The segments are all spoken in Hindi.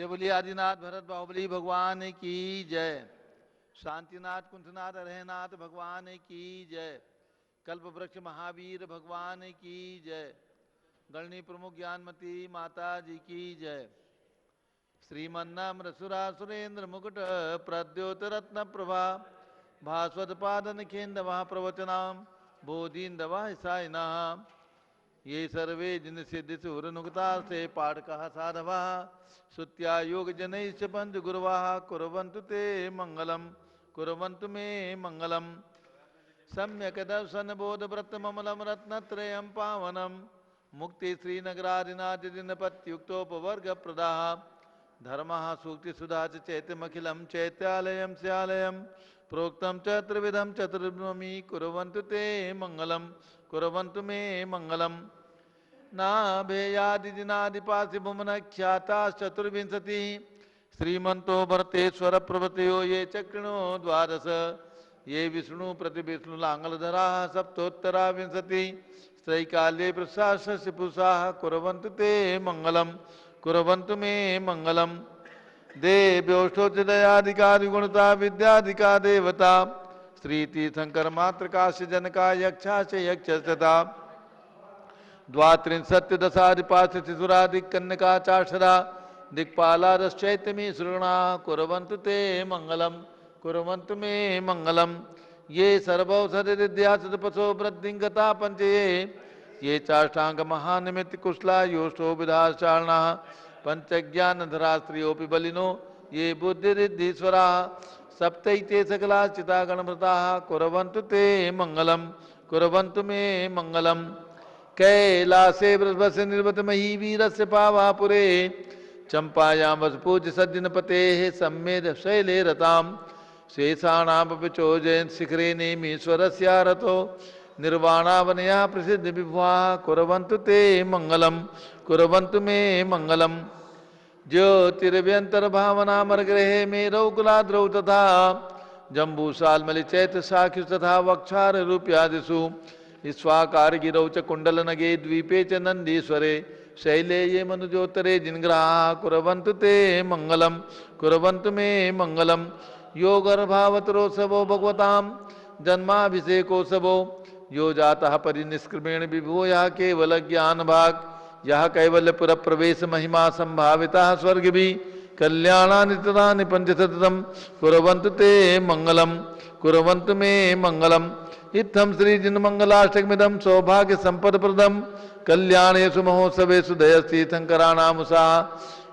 जय बोली आदिनाथ भरत बाहुबली भगवान की जय। शांतिनाथ कुंठनाथ रहनाथ भगवान की जय। कल्प वृक्ष महावीर भगवान की जय। गणनी प्रमुख ज्ञानमती माता जी की जय। श्रीमन्नाम रसुरा सुरेंद्र मुकुट प्रद्योत रत्न प्रभा भास्वत पादन खेन्दवा प्रवचनाम बोधीन्दवा साइना ये सर्वे जिन सिद्धि सुरनुगता से पाठका साधवा सुत्या योग जनैश्च पंच गुरुवा कुर्वन्तु ते मंगलम कुर्वन्तु मे मंगलम। सम्यक दर्शन बोध व्रत ममलम रत्नत्रयं पावनम मुक्ति श्रीनगरादिनाथ दिनपत्युक्तोपवर्ग प्रदा धर्म सूक्ति सुधा चैत्यमखिलम चैत्यालयम स्यालयम प्रोक्तम च त्रिविधम चतुर्भमी कुर्वन्तु ते मंगलम कुर्वन्तु मे मंगलम। नाभेयादिनादिपासि भुवन ख्याता चतुर्विंशति श्रीमंतो भरतेश्वर प्रभृतयो ये चक्रिणो द्वादश ये विष्णु प्रतिविष्णु लांगलधरा सप्तोत्तरा विंशति स्त्रैकाल्ये प्रशास्य पुषा कुर्वन्तु ते मंगलम कुर्वन्तु मे मंगलम। देव्योष्ठोचिदयादिकादिगुणता विद्यादिका देवता श्रीतीर्थंकर मात्रकाश्य जनका यक्षा च यक्षता द्वात्रिंशत्यदशादिपाश शिशुरादिक कन्यका चाक्षरा दिक्पालादश्चैत्यमी श्रृणा कुर्वन्तु ते मंगलम कुर्वन्तु मे मंगलम। ये सर्वौषधिद्यासदपसो वृद्धिंगता पंचये ये चाष्टांग महानिमित्त कुशला योष्ठो विधाचारणा पंचज्ञानधरा स्त्रियोपि बलिनो ये बुद्धिरिद्धीश्वरा सप्तैते सकला चिता गणमृता कुर्वन्तु ते मंगलम कुर्वन्तु मे मंगलम। कैलासे बृहस्पति निर्वत मही वीरस्य पावापुरे चंपायां वसपूज्य सज्जनपते सम्मेद शैले रताम शेषाणामपि चोजयन् शिखरे नेमीश्वरस्यारतो निर्वाणावनया प्रसिद्ध विभुआ कुर्वन्तु ते मंगलम कुर्वन्तु मे मंगलम। ज्योतिर्व्यंतर भावना मरग्रहे मेरौ कुलाद्रौ तथा जम्बूसालमलि चैत्र साक्षि तथा वक्षार रूप्यादिषु स्वाकार गिरौ च कुंडल नगे द्वीपे च नंदीश्वरे शैले ये मनुजोत्तरे जिनग्रहा कुर्वन्तु ते मंगलम कुर्वन्तु मे मंगलम। योगर्भावतरोत्सवो भगवतां जन्माभिषेकोत्सवो यो जातः परिनिष्क्रमेण विभो यः केवल ज्ञान भाग यह कैवल्यपुर प्रवेश महिमा संभाविता स्वर्ग भी कल्याणानि तदानि पंचशतम कुर्वन्तु ते मंगलम कुर्वन्तु मे मंगलम। इत्थं श्री जिनमंगलाष्टकमिदं सौभाग्य संपद प्रदम कल्याणेषु महोत्सवेषु दयस्तीर्थंकराणामुषा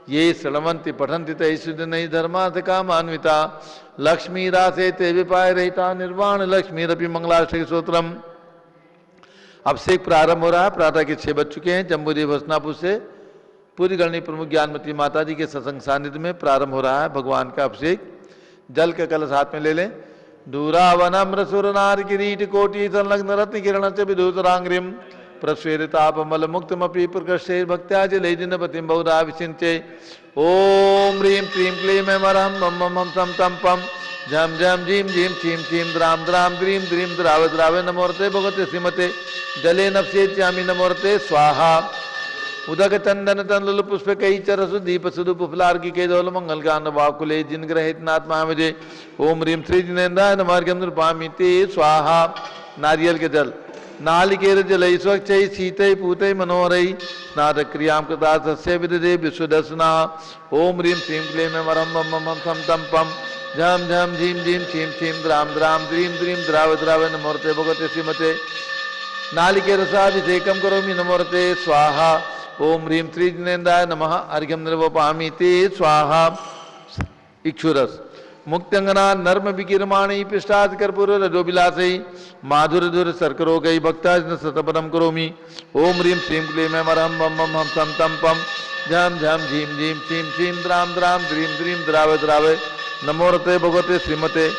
ये श्रृण्वन्ति पठन्ति तैषु जनैः धर्मार्थ कामान्विता लक्ष्मी रासे ते विपाय रहिता निर्वाण लक्ष्मीरपि मंगलाष्टक स्तोत्रम। अभिषेक प्रारंभ हो रहा है। प्रातः के 6 बज चुके हैं। जम्बूदेव हसनापुर से पूरी गणनी प्रमुख ज्ञानमती माता जी के सत्संग सानिध्य में प्रारंभ हो रहा है भगवान का अभिषेक। जल के कलश हाथ में ले लें। दूरावनम्र सुरनार किरीट कोटि संलग्न रत्न किरण च विधुतरांग्रिम प्रस्वेरितापमल मुक्तमपि प्रकृष्टे भक्त्याजले जिनपतिं बहुधा विचिन्त्ये ओम ह्रीं क्लीं क्लीं ऐं मरहं मम मम तं तं पं झम झम झीं झीं छीं छीं द्रां द्रां द्रीं द्रीं द्राव द्रावे नमोर्ते भगवते श्रीमते जले नप्स्येत्यामि नमोर्ते स्वाहा। उदक चंदन तंडुल पुष्प कई चरसु दीप सुदु पुफलार्की के दौल मंगल गान वाकुले जिन ग्रहित नात्मा मुझे ओम ह्रीं श्री जिनेन्द्राय नमर्घ्यं नृपामि ते स्वाहा। नारियल के जल नालिकेर जलै स्वच्छै शीतै पूतै मनोहरै स्नात क्रियां कृता सस्य विदधे विश्वदर्शना ओम ह्रीं श्रीं क्लीं ऐं मरहं मम मम तं तं पं झम झम झीं झीं छीं छीं द्रां द्रां द्रीं द्रीं द्राव द्रावे नमोर्ते भगवते श्रीमते नालिकेरसाभिषेकं करोमि नमोर्ते स्वाहा। ओम ह्रीं श्री जिनेन्द्राय नमः अर्घ्यं निर्वपामि ते स्वाहा। इक्षुरस मुक्त्यंगना नर्म विकिरमाणी पृष्ठात् कर्पूर रजोभिलाषै माधुरधुर सर्करोगै भक्ताजन सतपदं करोमि ओम ह्रीं श्रीं क्लीं ऐं मरहं मम मम तं तं पं झम झम झीं झीं छीं छीं द्रां द्रां द्रीं द्रीं द्रावे द्रावे नमोर्ते भगवते श्रीमते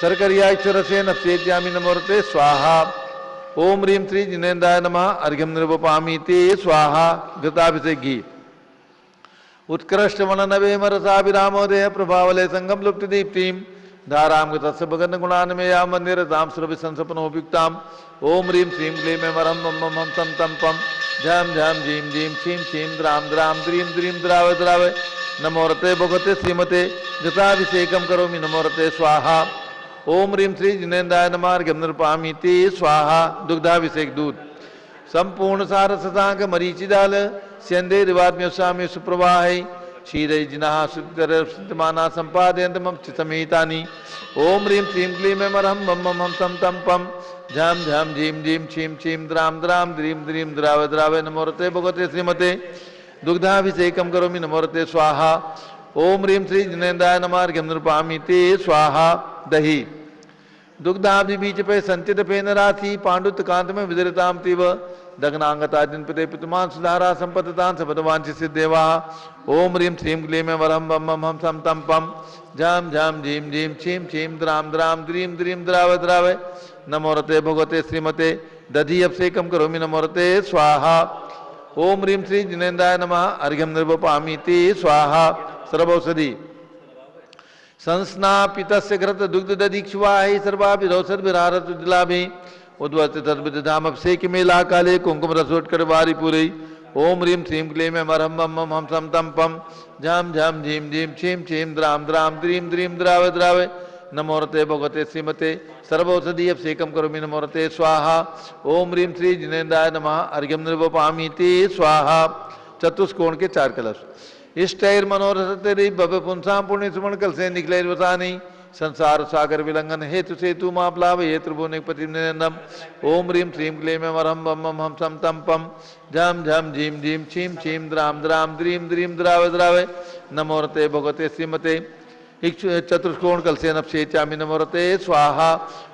सर्कर्याक्षरसे नप्स्येत्यामि नमोर्ते स्वाहा। ओम ह्रीं श्री जिनेन्द्राय नमः अर्घ्यं निर्वपामि ते स्वाहा। घृताभिषेक घी उत्कृष्ट वननवे मरसाभिरामोदय प्रभावले संगम लुप्त दीप्तिं धारां गतस्य भगन गुणान्मया मंदिरतां सुरभिसंसपनोपयुक्तां ओम ह्रीं श्रीं क्लीं ऐं मरहं मम मम तं तं पं झम झम झीं झीं छीं छीं द्रां द्रां द्रीं द्रीं द्रावे द्रावे नमोरते भगवते श्रीमते जटाभिषेकम करोमि नमोरते स्वाहा। ओम ह्रीं श्री जिनेन्द्राय नमः अर्घ्यं नृपामीति स्वाहा। दुग्धाभिषेक दूध संपूर्ण सार सतांक मरीचिदाल स्यंदे रिवात्म्य स्वामी सुप्रवाहै क्षीरै जिनः सुमाना संपादयन्त मम चित्तमेतानि। ओम ह्रीं श्रीं क्लीं ऐं मरहं मम मम हम सम तम पम झम झम झीं झीं छीं छीं द्राम द्राम द्रीं द्रीं द्राव द्रावे नमोरते भगवते श्रीमते दुग्धाभिषेकम करोमि नमोरते स्वाहा। ओम ह्रीं श्री जिनेन्द्राय नमः अर्घ्यं नृपामीति स्वाहा। दही दुग्धाब्धि बीज पे संचित पेन राशि पांडुत कांत में विदरिताम तीव दग्नांगता जिन पिते पितुमान सुधारा संपततान सबदवांचि सिद्धेवा। ओम ह्रीं श्रीं क्लीं ऐं वरहं बम मम हम सम तम पम झम झम झीं झीं छीं छीं द्राम द्राम द्रीं द्रीं द्राव द्रावे नमोरते भगवते श्रीमते दधि अभिषेकम करोमि नमोरते स्वाहा। ओम ह्रीं श्री जिनेन्द्राय नमः अर्घ्यं निर्वपामीति स्वाहा। सर्वौषधि संस्नापितस्य घृत दुग्ध दधीक्षुवाहि सर्वाभिरौषधभिरारत उज्ज्वलाभि उद्वर्त तद्विधाम अभिषेक मेला काले कुंकुम रसोटकर वारी पूरी। ओम ह्रीं श्रीं क्लीं ऐं वरहं बम मम हम सम तम पम झम झम झीं झीं छीं छीं द्राम द्राम द्रीं द्रीं द्रावे द्रावे नमोरते भगवते श्रीमते सर्वौषधि अभिषेकम करोमि नमोरते स्वाहा। ओम ह्रीं श्री जिनेन्द्राय नमः अर्घ्यं निर्वपामीति स्वाहा। चतुष्कोण के 4 कलश इष्टैर मनोरथ भव्य पुंसा पुण्य सुमन कल से निकले वसानी संसार सागर विलंघन हेतु सेतु मापलाभ ये त्रिभुवन प्रतिनंदम। ओम ह्रीं श्रीं क्लीं ऐं वरहं बम मम हम सम तम पम झम झम झीं झीं छीं छीं द्राम द्राम द्रीं द्रीं द्रावे द्रावे नमोरते भगवते श्रीमते चतुष्कोण कलसेन अभिषेचामि नमोरते स्वाहा।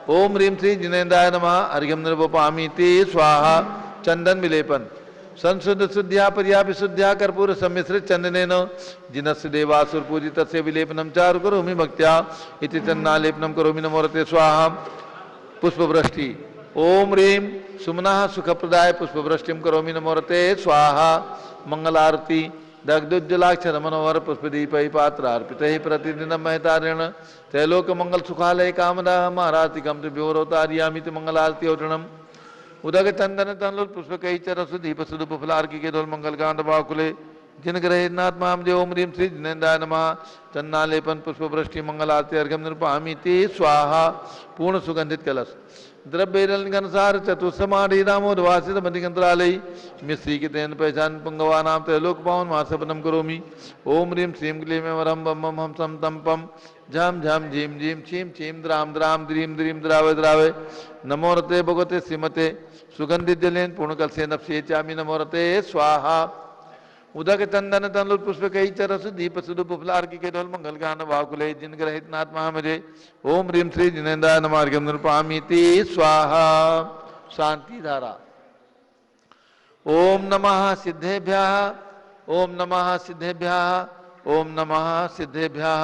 ओम ह्रीं श्री जिनेन्द्राय नमः अर्घ्यं निर्वपामीति स्वाहा। चंदन विलेपन संशुद्ध शुद्ध्या पर्यापि शुद्ध्या कर्पूर सम्मिश्रित चंदनेन जिनस्य देवासुर पूजितस्य विलेपनं चारु करोमि भक्त्या इति चंदनालेपनं करोमि नमोरते स्वाहा। पुष्पवृष्टि ओम ह्रीं सुमनः सुखप्रदाय पुष्पवृष्टिं करोमि नमोरते स्वाहा। मंगलारती दग्धोज्जलाक्षर मनोहर पुष्पदीपै पात्रार्पितैः प्रतिदिनं महतारेण त्रैलोक मंगल सुखालय कामदाः महारातिकं त्रिभ्योरोतार्यामिति मंगलारती औषणम् उदक चंदन तनलुल पुष्पकै चरसु दीप सुदुप फलार्की के दोल मंगल कांड बाकुले जिन ग्रहे नाथ माम देव ओम ह्रीं श्री जिनेन्द्राय नमः चन्नालेपन पुष्पवृष्टि मंगल आरती अर्घ्यं निर्वपामीति स्वाहा। पूर्ण सुगंधित कलश द्रव्यसार चतुस्समाढ़ी दामोदवासित मधिकंत्रालय मिश्री के तेन पहचान पुंगवानाम त्रैलोक पावन महासपनम करोमि। ओम ह्रीं श्रीं क्लीं ऐं वरहं बम मम हम सम तम पम झम झम झीं झीं छीं छीं द्राम द्राम द्रीं द्रीं द्रावे द्रावे नमोरते भगवते श्रीमते सुगंधित जलेन पूर्ण कलसेन अभिषेचामि नमोरते स्वाहा। उदक चंदन तनलुल पुष्पकै चरसु दीप सुदुप फलार्की के ढोल मंगल गान वाकुले जिन ग्रहित नाथ महामजे। ओम ह्रीं श्री जिनेन्द्राय नमः अर्घ्यं निर्वपामीति स्वाहा। शांति धारा ओम नमः सिद्धेभ्यः ओम नमः सिद्धेभ्यः ओम नमः सिद्धेभ्यः।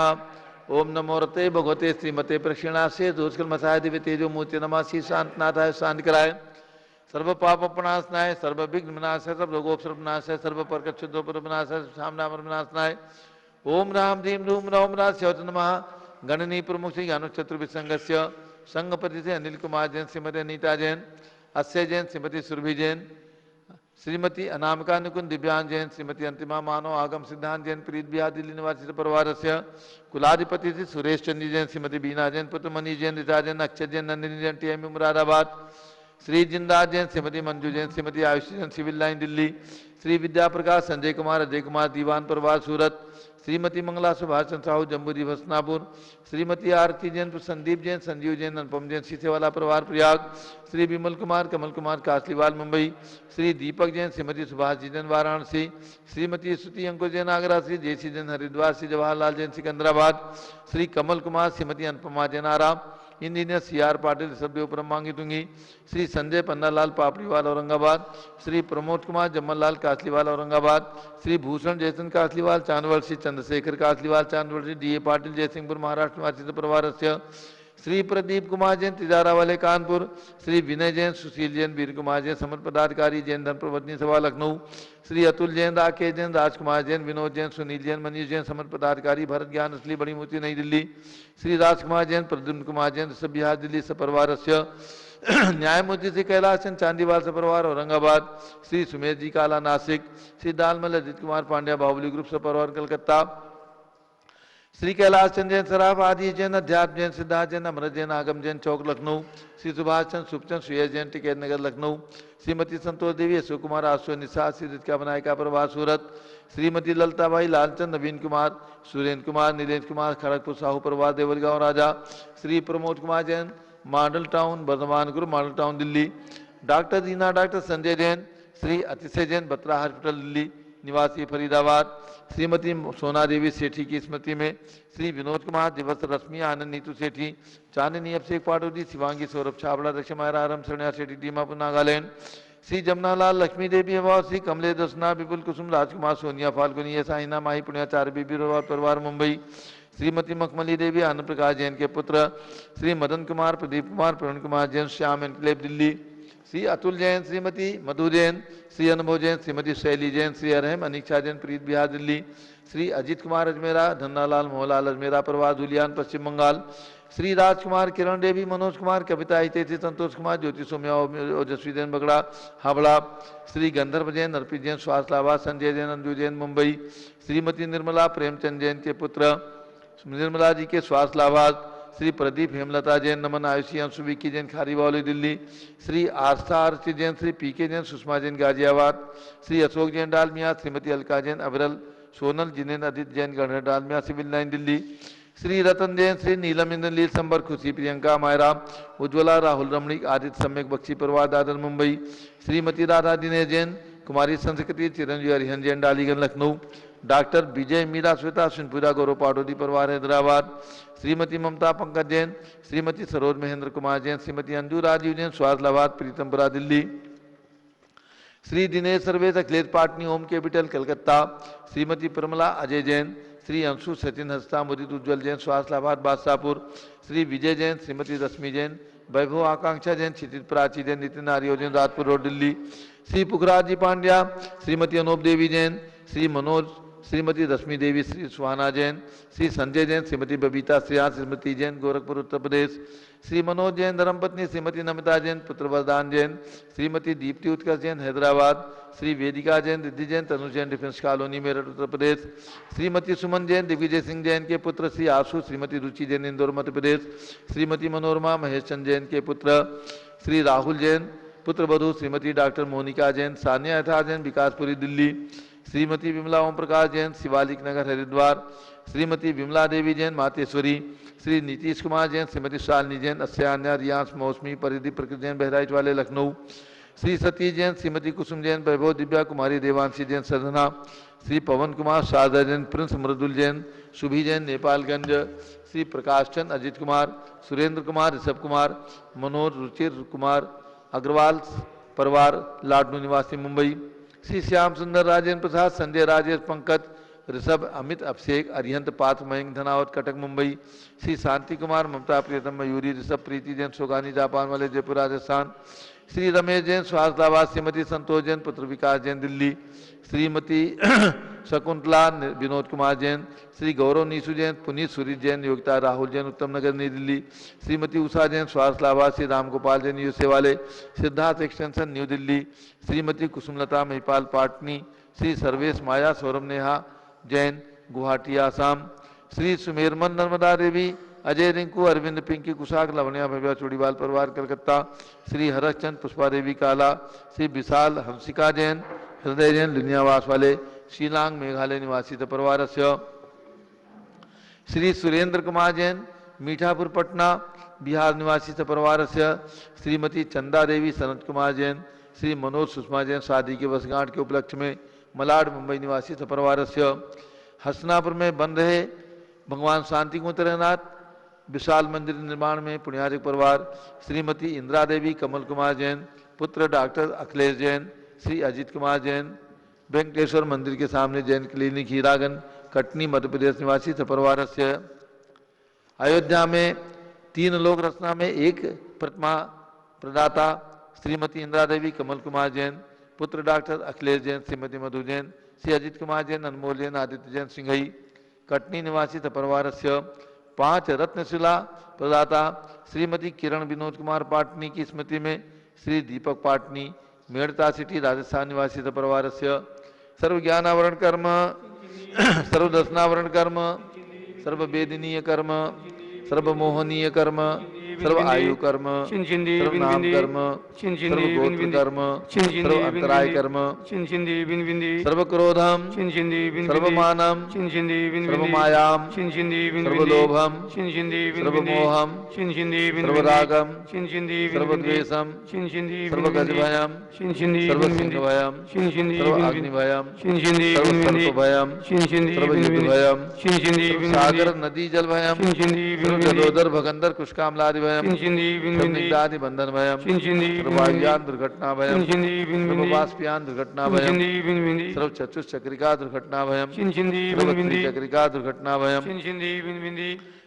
ओम नमोरते भगवते श्रीमते प्रक्षिणासे दोषकल मसाय दिव्य तेजो मूर्ति नमासी शांतनाथाय शांति कराय सर्व पाप प्रणाशनाय सर्व विघ्न विनाशाय सर्व रोगोपसर्ग विनाशाय सर्व प्रकट शुद्धोपर विनाशाय सामनामर विनाशनाय। ओम राम ह्रीं रूम रौम रास्यवत नमः गणनी प्रमुख श्री ज्ञानचतुर विसंगस्य संगपति से अनिल कुमार जैन श्रीमती अनीता जैन अक्षय जैन श्रीमती सुरभि जैन श्रीमती अनामिका नुकुंद दिव्यांग जैन श्रीमती अंतिमा मानव आगम सिद्धांत जैन प्रीत बिहार दिल्ली निवासी परिवार से कुलाधिपति श्री सुरेश चंदी जैन श्रीमती बीना जैन पुत्र मनी जैन ऋचा जैन अक्षय जैन नंदिनी जैन टीएम मुरादाबाद श्री जिंदाज जैन श्रीमती मंजू जैन श्रीमती आयुषी जैन सिविल लाइन दिल्ली श्री विद्या प्रकाश संजय कुमार अजय कुमार दीवान परिवार सूरत श्रीमती मंगला सुभाष चंद्र साहू जम्बू भसनापुर श्रीमती आरती जैन संदीप जैन संजीव जैन अनुपम जैन सीसेवाला परिवार प्रयाग श्री विमल कुमार कमल कुमार कासलीवाल मुंबई श्री दीपक जैन श्रीमती सुभाष जी जैन वाराणसी श्रीमती स्तुति अंकुर जैन आगरा श्री जयसी जैन हरिद्वार श्री जवाहरलाल जैन सिकंदराबाद श्री कमल कुमार श्रीमती अनुपमा जैन आराम इंजीनियर CR पाटिल सभ्य उपरम मांगी दूंगी श्री संजय पन्नालाल पापड़ीवाल औरंगाबाद श्री प्रमोद कुमार जम्मललाल कासलीवाल औरंगाबाद श्री भूषण जयसन कासलीवाल चांदवड़ श्री चंद्रशेखर कासलीवाल चांदवड़ श्री DA पाटिल जयसिंहपुर महाराष्ट्र निवासी परिवार श्री प्रदीप कुमार जैन तिजारा वाले कानपुर श्री विनय जैन सुशील जैन वीर कुमार जैन समर्थ पदाधिकारी जैन धन प्रवर्तनी सभा लखनऊ श्री अतुल जैन राकेश जैन राजकुमार जैन विनोद जैन सुनील जैन मनीष जैन समर्थ पदाधिकारी भरत ज्ञान असली बड़ी मूर्ति नई दिल्ली श्री राजकुमार जैन प्रद्युम्न कुमार जैन सब बिहार दिल्ली सपरिवार न्यायमूर्ति श्री कैलाश चंद चांदीवाल सपरिवार औरंगाबाद श्री सुमेर जी काला नासिक श्री दालमल अजित कुमार पांड्या बाहुबली ग्रुप सपरिवार कलकत्ता श्री कैलाश चंद जैन सराफ आदि जैन, अध्यात्म जैन, सिद्धार्थ जैन, अमृत जैन, आगम जैन चौक लखनऊ, श्री सुभाष चंद सुखचंद सुयश जैन टिकैत नगर लखनऊ, श्रीमती संतोष देवी अशोक कुमार आशु निशा श्री रितिका बनायका प्रवाह सूरत, श्रीमती ललताबाई लालचंद नवीन कुमार सुरेंद्र कुमार नीलेश कुमार खड़गपुर साहू प्रवाह देवरगांव राजा, श्री प्रमोद कुमार जैन मॉडल टाउन बर्धमान गुरु मॉडल टाउन दिल्ली, डॉक्टर दीना डॉक्टर संजय जैन श्री अतिशय जैन बत्रा हॉस्पिटल दिल्ली निवासी फरीदाबाद, श्रीमती सोना देवी सेठी की स्मृति में श्री विनोद कुमार दिवस रश्मि आनंद नीतू सेठी चांदनी अभिषेक पाटोदी शिवांगी सौरभ छाबड़ा दक्ष मायरा आरम शरणिया सेठी दीमापुर नागालैंड, श्री जमुनालाल लक्ष्मी देवी अभाव श्री कमले दसना विपुल कुसुम राजकुमार सोनिया फाल्गुनी साइना माही पुण्याचार्य बीबी परिवार मुंबई, श्रीमती मखमली देवी आनंद प्रकाश जैन के पुत्र, श्री मदन कुमार प्रदीप कुमार प्रवीण कुमार जैन श्याम एनक्लेव दिल्ली, श्री अतुल जैन श्रीमती मधु जैन श्री अनुभव जैन श्रीमती शैली जैन श्री अरहम अनिक्षा जैन प्रीत बिहार दिल्ली, श्री अजित कुमार अजमेरा धन्नालाल मोहनलाल अजमेरा प्रवास धुलियान पश्चिम बंगाल, श्री राजकुमार किरण देवी मनोज कुमार कविता हितेशी संतोष कुमार ज्योति सोम्या ओजस्वी जैन बगड़ा हावड़ा, श्री गंधर्व जैन अर्पित जैन स्वास्थ्य लाभार्थ संजय जैन अंजू जैन मुंबई, श्रीमती निर्मला प्रेमचंद जैन के पुत्र निर्मला जी के स्वास्थ्य लाभार्थ, श्री प्रदीप हेमलता जैन नमन आयुषी अंशु विक्की जैन खारीवाली दिल्ली, श्री आस्था आरती जैन श्री पीके जैन सुषमा जैन गाजियाबाद, श्री अशोक जैन डालमिया श्रीमती अलका जैन अविरल सोनल जिनेन्द्र अदित जैन गढ़ डालमिया सिविल लाइन दिल्ली, श्री रतन जैन श्री नीलम इंद्रलील संबर खुशी प्रियंका मायरा उज्ज्वला राहुल रमणीक आदित्य सम्यक बख्शी परवार दादर मुंबई, श्रीमती राधा दिनेश जैन कुमारी संस्कृति चिरंजीवी हरिहन जैन डालीगंज लखनऊ, डॉक्टर विजय मीरा श्वेता सुनपुरा गौरव पाटोदी परिवार हैदराबाद, श्रीमती ममता पंकज जैन श्रीमती सरोज महेंद्र कुमार जैन श्रीमती अंजू राजीव जैन स्वास्थ्य लाभार्थ प्रीतमपुरा दिल्ली, श्री दिनेश सर्वेश अखिलेश पाटनी होम कैपिटल कलकत्ता, श्रीमती प्रमला अजय जैन श्री अंशु सचिन हस्ता मुदित उज्ज्वल जैन स्वास्थ्य लाभार्थ बादशाहपुर, श्री विजय जैन श्रीमती रश्मि जैन वैभव आकांक्षा जैन क्षितिज प्राची जैन नितिन आर्यो जैन राजपुर रोड दिल्ली, श्री पुखराज जी पांड्या श्रीमती अनूप देवी जैन श्री मनोज श्रीमती रश्मि देवी श्री सुहाना जैन श्री संजय जैन श्रीमती बबीता श्रेया श्रीमती जैन गोरखपुर उत्तर प्रदेश, श्री मनोज जैन धर्मपत्नी श्रीमती नमिता जैन पुत्र वरदान जैन श्रीमती दीप्ति उत्कर्ष जैन हैदराबाद, श्री वेदिका जैन रिद्धि जैन तनु जैन डिफेंस कॉलोनी मेरठ उत्तर प्रदेश, श्रीमती सुमन जैन दिग्विजय सिंह जैन के पुत्र श्री आशु श्रीमती रुचि जैन इंदौर मध्य प्रदेश, श्रीमती मनोरमा महेश चंद जैन के पुत्र श्री राहुल जैन पुत्र वधु श्रीमती डॉक्टर मोनिका जैन सानिया यथा जैन विकासपुरी दिल्ली, श्रीमती विमला ओम प्रकाश जैन शिवालिक नगर हरिद्वार, श्रीमती विमला देवी जैन मातेश्वरी, श्री नीतीश कुमार जैन श्रीमती शालिनी जैन अस्यान्या रियांश मौसमी परिधि प्रकृति जैन बहराइच वाले लखनऊ, श्री सतीश जैन श्रीमती कुसुम जैन वैभव दिव्या कुमारी देवांशी जैन सधना, श्री पवन कुमार शारदा जैन प्रिंस मृदुल जैन सुभी जैन नेपालगंज, श्री प्रकाश चंद अजित कुमार सुरेंद्र कुमार ऋषभ कुमार मनोज रुचिर कुमार अग्रवाल परिवार लाडनू निवासी मुंबई, श्री श्याम सुंदर राजेंद्र प्रसाद संजय राजेश पंकज ऋषभ अमित अभिषेक अरिहंत पात्र मयंक धनावत कटक मुंबई, श्री शांति कुमार ममता प्रियतम मयूरी ऋषभ प्रीति जैन सोगानी जापान वाले जयपुर राजस्थान, श्री रमेश जैन स्वास्थ्य लाभार्थ श्रीमती संतोष जैन पुत्र विकास जैन दिल्ली, श्रीमती शकुंतला विनोद कुमार जैन श्री गौरव नीसू जैन पुनीत सुरीत जैन योगिता राहुल जैन उत्तम नगर नई दिल्ली, श्रीमती उषा जैन स्वास्थ्य लाभार्थ श्री राम गोपाल जैन यूसे वाले सिद्धार्थ एक्सटेंशन न्यू दिल्ली, श्रीमती कुसुमलता महिपाल पाटनी, श्री सर्वेश माया सौरभ नेहा जैन गुवाहाटी आसाम, श्री सुमेरमन नर्मदा देवी अजय रिंकू अरविंद पिंकी कुशाक लवनिया भव्या चूड़ीवाल परिवार कलकत्ता, श्री हरचंद पुष्पा देवी काला, श्री विशाल हंसिका जैन हृदय जैन लिनियावास वाले शिलांग मेघालय निवासी परिवार से, श्री सुरेंद्र कुमार जैन मीठापुर पटना बिहार निवासी परिवार से, श्रीमती चंदा देवी सनत कुमार जैन, श्री मनोज सुषमा जैन शादी के वर्षगांठ के उपलक्ष्य में मलाड मुंबई निवासी परिवार से, हसनापुर में बन रहे भगवान शांति कुंतरनाथ विशाल मंदिर निर्माण में पुण्यार्क परिवार, श्रीमती इंदिरा देवी कमल कुमार जैन पुत्र डॉक्टर अखिलेश जैन, श्री अजित कुमार जैन वेंकटेश्वर मंदिर के सामने जैन क्लिनिक हीरागंज कटनी मध्य प्रदेश निवासी परिवार से, अयोध्या में 3 लोक रचना में 1 प्रतिमा प्रदाता श्रीमती इंदिरा देवी कमल कुमार जैन पुत्र डॉक्टर अखिलेश जैन श्रीमती मधु जैन, श्री अजित कुमार जैन अनमोल जैन आदित्य जैन सिंघई कटनी निवासी परिवार से, 5 रत्नशिला प्रदाता श्रीमती किरण विनोद कुमार पाटनी की स्मृति में श्री दीपक पाटनी मेड़ता सिटी राजस्थान निवासी परिवार से, सर्व ज्ञानावरण कर्म सर्व दर्शनावरण कर्म सर्ववेदनीय कर्म, सर्वमोहनीय कर्म, सर्व आयु कर्म, सर्व नाम कर्म, सर्व गोत्र कर्म, सर्व अंतराय कर्म, सर्व क्रोधम, सर्व मानम, सर्व मायाम, सर्व लोभम, सर्व मोहम, सर्व रागम, सर्व द्वेषम, सर्व गज भयम, सर्व सिंह भयम, सर्व अग्नि भयम, सर्व सर्प भयम, सर्व युद्ध भयम, सर्व सागर नदी जल भयम, सर्व जलोदर भगंदर कुशकामलादि भयम, सर्व निग्धादि बंधन भयम, सर्व वायुयान दुर्घटना भयम, सर्व वाष्पयान दुर्घटना भयम, सर्व चतुष्चक्रिका दुर्घटना भयम, सर्व त्रिचक्रिका दुर्घटना भयम,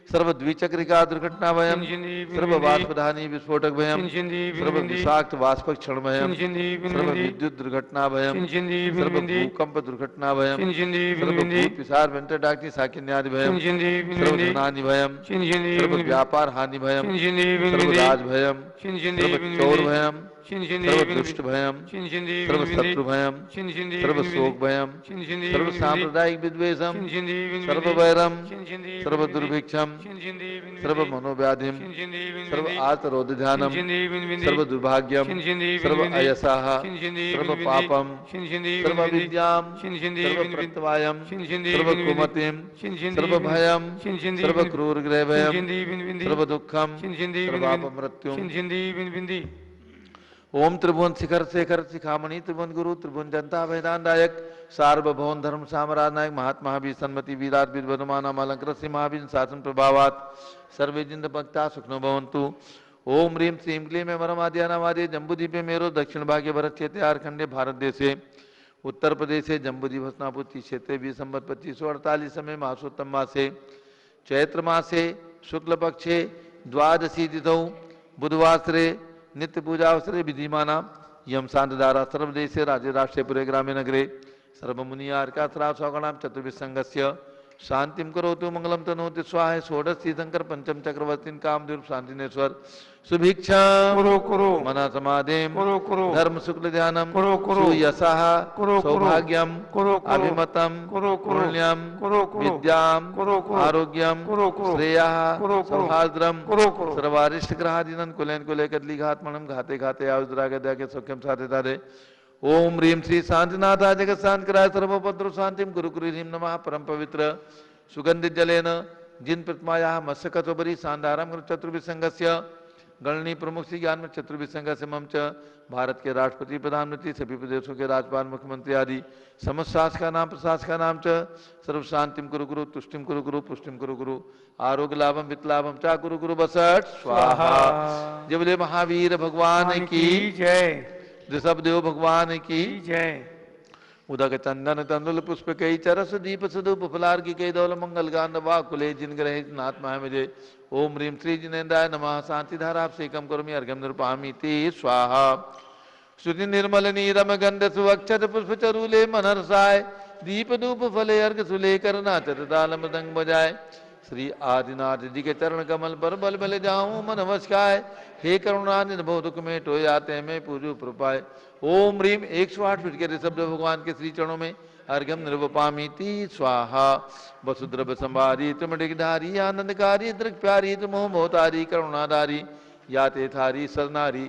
सर्व द्विचक्रिका दुर्घटना भयम, सर्व वाष्पधानी विस्फोटक भयम, सर्व विषाक्त वाष्पक क्षण भयम, सर्व विद्युत दुर्घटना भयम, सर्व भूकंप दुर्घटना भयम, सर्व भूत पिशाच वेंटर डाकिनी साकिन्यादि भयम, सर्व धनानि भयम, सर्व व्यापार हानि भयम, सर्व राज भयम, सर्व चोर भयम, सर्व दुष्ट भयम, सर्व शत्रु भयम, सर्व शोक भयम, सर्व सांप्रदायिक विद्वेषम, सर्व वैरम, सर्व दुर्भिक्षम, सर्व मनोव्याधिम, सर्व आतरोध ध्यानम, सर्व दुर्भाग्यम, सर्व अयसाह, सर्व पापम, सर्व विद्याम, सर्व प्रत्यवायम, सर्व कुमतिम, सर्व भयम, सर्व क्रूर ग्रह भयम, सर्व दुखम, सर्व मृत्युम। ओम त्रिभुवन शिखर शेखर शिखामणि त्रिभुवन गुरु त्रिभुवन जनता वेदांतायक सार्वभौम धर्म साम्राज्य नायक महात्मा भी सन्मति वीराट विद्वमान अलंकृत सिंहाभिन शासन प्रभावात सर्वे जिंद भक्ता सुखनो भवन्तु। ओम ह्रीं श्रीं क्लीं वरमाद्यानावादे जम्बूद्वीपे मेरो दक्षिण भागे भरत क्षेत्रे झारखंडे भारत देशे उत्तर प्रदेशे जम्बूद्वीप हस्तिनापुर क्षेत्रे 20 संवत 2548 समय मासोत्तम मासे चैत्र मासे शुक्ल पक्षे द्वादशी तिथौ बुधवासरे नित्य पूजा अवसरे विधिमाना यम शांतधारा सर्वदेशे राज्य राष्ट्रे पुरे ग्रामे नगरे सर्वमुनियार्का सौगणाम चतुर्भिः संघस्य शांतिम करोतु मंगलम तनोतु स्वाहा षोडश तीर्थंकर पंचम चक्रवर्तीन कामदेव शांतिनेश्वर सुभिक्षा मना समाधिम धर्म शुक्ल ध्यानम सुयशः सौभाग्यम अभिमतम पुण्यम विद्याम आरोग्यम श्रेयः सौहार्द्रम सर्वारिष्ट ग्रहादीनन कुलेन कुले कदली घातमणम घाते घाते आयुर्दागद्या के सौख्यम साधे साधे। ओम ह्रीं श्री शांतिनाथा जगत शांतिकराय सर्वभद्र शांतिम गुरु ह्रीं नमः परम पवित्र सुगंधित जलेन जिन प्रतिमाया मत्स्यकचोबरी शानदारम चतुर्भिसंगस्य गणनी प्रमुख श्री ज्ञान में चतुर्भिसंगस्य मम च भारत के राष्ट्रपति प्रधानमंत्री सभी प्रदेशों के राज्यपाल मुख्यमंत्री आदि समस्त शासका नाम प्रशासका नाम च सर्व शांतिम कुरु गुरु तुष्टिम कुरु गुरु पुष्टिम कुरु गुरु आरोग्य लाभम वित्त लाभम चा कुरु गुरु बसठ स्वाहा। जय बोले महावीर भगवान की जय, ऋषभदेव भगवान की जय। उदक चंदन तंदुल पुष्प कई चरस दीप सुधुप फलार की कई दौल मंगल गान वाकुले जिन ग्रह नाथ मुझे। ओम ह्रीं श्री जिनेन्द्राय नमः शांति धारा सेकम करोमि अर्घ्यम निरूपयामि ते स्वाहा। श्रुति निर्मल नीरम गंध सुवक्षत पुष्प चरूले मनरसाय दीप धूप फले अर्घ सुले कर नाचत ताल मृदंग बजाय। श्री आदिनाथ जी के चरण कमल पर बल बल जाऊं मन नमस्कार। हे करुणानिधि निभो दुख में टोय आते में पूजो प्रपाय। ओम ह्रीं 108 फीट के ऋषभ भगवान के श्री चरणों में अर्घ्यम निरूपयामि स्वाहा। वसुद्रव संभारी तुमडिगधारी आनंदकारी दृक् प्यारी तुमो मोहतारी करुणाधारी या ते थारी सरनारी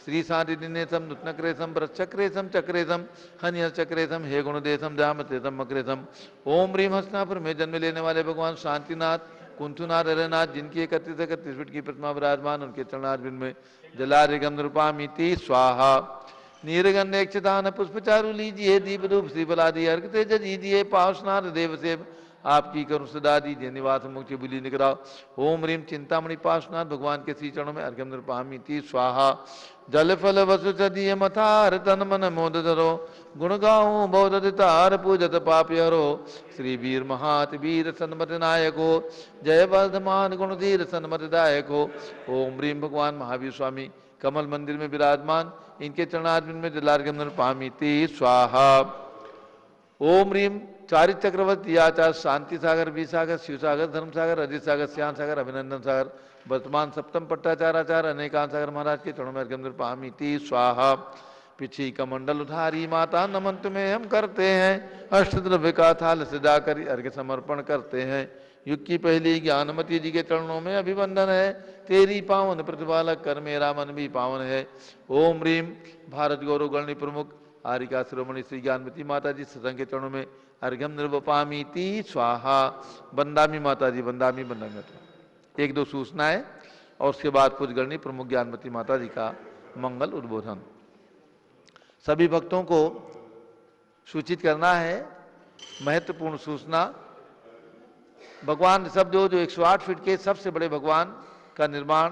श्री शांति दिनेशम नूतनक्रेशम वृक्षक्रेशम चक्रेशम हनिय चक्रेशम हे गुणदेशम दामतेशम मक्रेशम। ओम ह्रीं हस्तिनापुर में जन्म लेने वाले भगवान शांतिनाथ कुंथुनाथ हरनाथ जिनकी 31 फीट की प्रतिमा विराजमान उनके चरणारविंद में जलार्घ्यम निरूपयामि स्वाहा। नीरगंधेक्षतान पुष्पचारु लीजिए दीप रूप श्रीफलादि अर्घ तेज दीजिए पावस्नाथ देव से आपकी करुण सदा दीजिए निवास मुक्ति बुली निकराओ। ओम ह्रीं चिंतामणि पार्श्वनाथ भगवान के श्री चरणों में अर्घ्यम निरूपयामि स्वाहा। जल फल वसु चदीय मथार तन मन मोद धरो गुण गाऊं बौद्धितार पूजत पापी हरो। श्री वीर महात वीर सन्मत नायको जय वर्धमान गुणधीर सन्मत दायको। ओम ह्रीं भगवान महावीर स्वामी कमल मंदिर में विराजमान इनके चरणारविंद में जलार्घ्यम निरूपयामि स्वाहा। ओम ह्रीं चारि चक्रवर्ती आचार्य शांति सागर विसागर शिव सागर धर्म सागर अजित सागर श्याम सागर अभिनंदन सागर वर्तमान सप्तम पट्टाचार्य अनेकांत सागर महाराज के चरणों में अर्घ्यम निरूपयामि स्वाहा। पिछी कमंडल उधारी माता नमन तुम्हें हम करते हैं। अष्टद्रव्य का थाल सजाकर अर्घ्य समर्पण करते हैं। युग की पहली ज्ञानमती जी के चरणों में अभिवंदन है। तेरी पावन प्रतिपालक कर मेरा मन भी पावन है। ओम रीम भारत गौरव गणनी प्रमुख आरिका शिरोमणि श्री ज्ञानमती माता जी सत्संग के चरणों में अर्घ्यम निर्वपामी ती स्वाहा। बंदामी माता जी बंदामी बंदामी। एक दो सूचनाएं और उसके बाद पूज्य गणनी प्रमुख ज्ञानमती माता जी का मंगल उद्बोधन। सभी भक्तों को सूचित करना है महत्वपूर्ण सूचना। भगवान ऋषभदेव जो 108 फीट के सबसे बड़े भगवान का निर्माण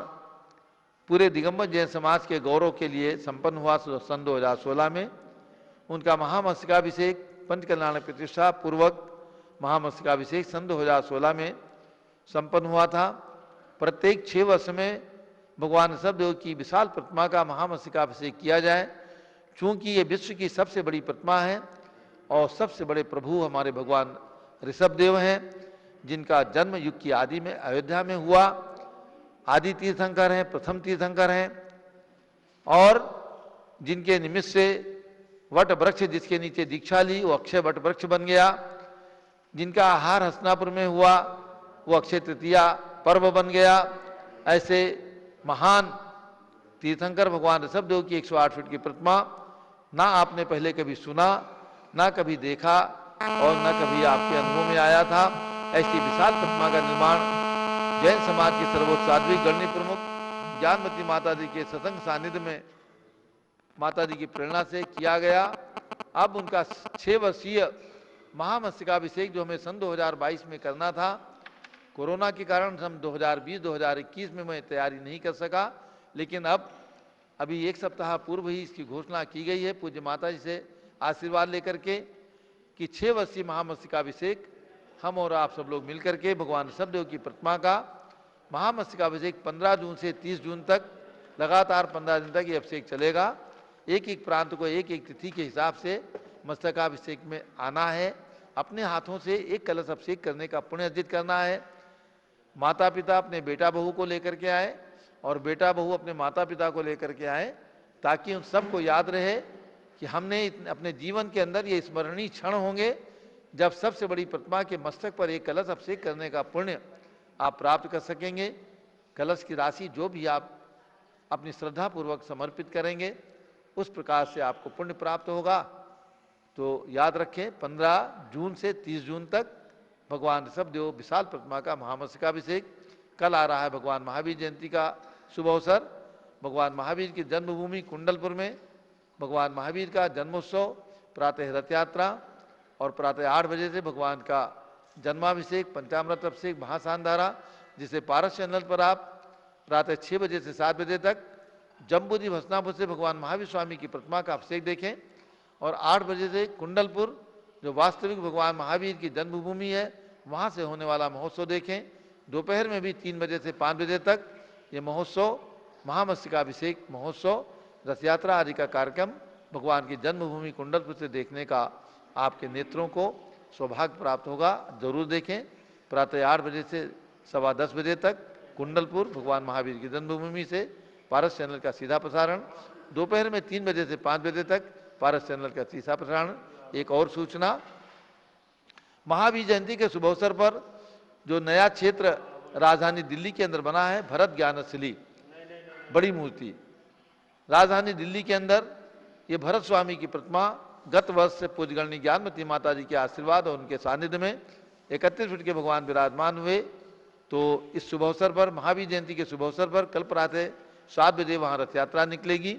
पूरे दिगंबर जैन समाज के गौरव के लिए संपन्न हुआ सन 2016 में। उनका महामस्तकाभिषेक पंचकल्याण प्रतिष्ठा पूर्वक महामस्तकाभिषेक सन 2016 में संपन्न हुआ था। प्रत्येक 6 वर्ष में भगवान ऋषभदेव की विशाल प्रतिमा का महामस्तकाभिषेक किया जाए। चूंकि ये विश्व की सबसे बड़ी प्रतिमा है और सबसे बड़े प्रभु हमारे भगवान ऋषभदेव हैं, जिनका जन्म युग की आदि में अयोध्या में हुआ। आदि तीर्थंकर हैं, प्रथम तीर्थंकर हैं और जिनके निमित्त से वट वृक्ष जिसके नीचे दीक्षा ली वो अक्षय वट वृक्ष बन गया। जिनका आहार हस्तिनापुर में हुआ वो अक्षय तृतीया पर्व बन गया। ऐसे महान तीर्थंकर भगवान ऋषभदेव की 108 फीट की प्रतिमा ना आपने पहले कभी सुना, ना कभी देखा और ना कभी आपके अनुभव में आया था। ऐसी विशाल प्रतिमा का निर्माण जैन समाज की सर्वोच्च साध्वी गणनी प्रमुख ज्ञानमती माता जी के सत्संग सानिध्य में माता जी की प्रेरणा से किया गया। अब उनका 6 वर्षीय महामस्तकाभिषेक जो हमें सन 2022 में करना था, कोरोना के कारण हम 2020-2021 में मैं तैयारी नहीं कर सका, लेकिन अब अभी 1 सप्ताह पूर्व ही इसकी घोषणा की गई है पूज्य माता जी से आशीर्वाद लेकर के कि 6 वर्षीय महामस्तकाभिषेक हम और आप सब लोग मिलकर के भगवान ऋषभदेव की प्रतिमा का महामस्तकाभिषेक 15 जून से 30 जून तक लगातार 15 दिन तक ये अभिषेक चलेगा। एक एक प्रांत को एक एक तिथि के हिसाब से मस्तकाभिषेक में आना है। अपने हाथों से एक कलश अभिषेक करने का पुण्य अर्जित करना है। माता पिता अपने बेटा बहू को लेकर के आए और बेटा बहू अपने माता पिता को लेकर के आए, ताकि उन सबको याद रहे कि हमने अपने जीवन के अंदर ये स्मरणीय क्षण होंगे जब सबसे बड़ी प्रतिमा के मस्तक पर एक कलश अभिषेक करने का पुण्य आप प्राप्त कर सकेंगे। कलश की राशि जो भी आप अपनी श्रद्धा पूर्वक समर्पित करेंगे उस प्रकार से आपको पुण्य प्राप्त होगा। तो याद रखें 15 जून से 30 जून तक भगवान ऋषभदेव विशाल प्रतिमा का महामस्तकाभिषेक। कल आ रहा है भगवान महावीर जयंती का शुभ अवसर। भगवान महावीर की जन्मभूमि कुंडलपुर में भगवान महावीर का जन्मोत्सव, प्रातः रथ यात्रा और प्रातः 8 बजे से भगवान का जन्माभिषेक, पंचामृत अभिषेक, महासानधारा, जिसे पारस चैनल पर आप प्रातः 6 बजे से 7 बजे तक जम्बूद्वीप हस्तिनापुर से भगवान महावीर स्वामी की प्रतिमा का अभिषेक देखें और 8 बजे से कुंडलपुर जो वास्तविक भगवान महावीर की जन्मभूमि है वहाँ से होने वाला महोत्सव देखें। दोपहर में भी 3 बजे से 5 बजे तक ये महोत्सव, महामस्तकाभिषेक महोत्सव, रथ यात्रा आदि का कार्यक्रम भगवान की जन्मभूमि कुंडलपुर से देखने का आपके नेत्रों को सौभाग्य प्राप्त होगा। जरूर देखें। प्रातः 8 बजे से 10:15 बजे तक कुंडलपुर भगवान महावीर की जन्मभूमि से पारस चैनल का सीधा प्रसारण। दोपहर में 3 बजे से 5 बजे तक पारस चैनल का सीधा प्रसारण। एक और सूचना, महावीर जयंती के शुभ अवसर पर जो नया क्षेत्र राजधानी दिल्ली के अंदर बना है, भरत ज्ञानशिली बड़ी मूर्ति, राजधानी दिल्ली के अंदर ये भरत स्वामी की प्रतिमा गत वर्ष से पूज्यगणनी ज्ञानमती माता जी के आशीर्वाद और उनके सानिध्य में 31 फीट के भगवान विराजमान हुए। तो इस शुभ अवसर पर, महावीर जयंती के शुभ अवसर पर कल प्रातः 7 बजे वहाँ रथ यात्रा निकलेगी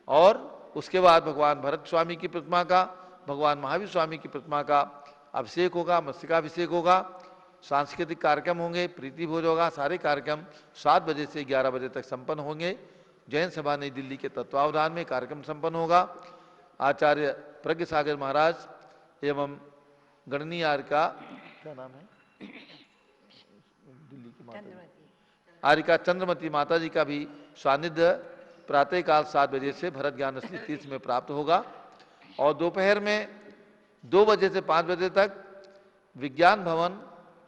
और उसके बाद भगवान भरत स्वामी की प्रतिमा का, भगवान महावीर स्वामी की प्रतिमा का अभिषेक होगा, मस्तकाभिषेक होगा, सांस्कृतिक कार्यक्रम होंगे, प्रीति भोज होगा। सारे कार्यक्रम 7 बजे से 11 बजे तक संपन्न होंगे। जैन सभा नई दिल्ली के तत्वावधान में कार्यक्रम संपन्न होगा। आचार्य प्रज्ञ सागर महाराज एवं गणनी आर्य का क्या नाम है, दिल्ली की माता आर्यिका चंद्रमती माता जी का भी सानिध्य प्रातःकाल 7 बजे से भरत ज्ञानशिली तीर्थ में प्राप्त होगा और दोपहर में 2 बजे से 5 बजे तक विज्ञान भवन,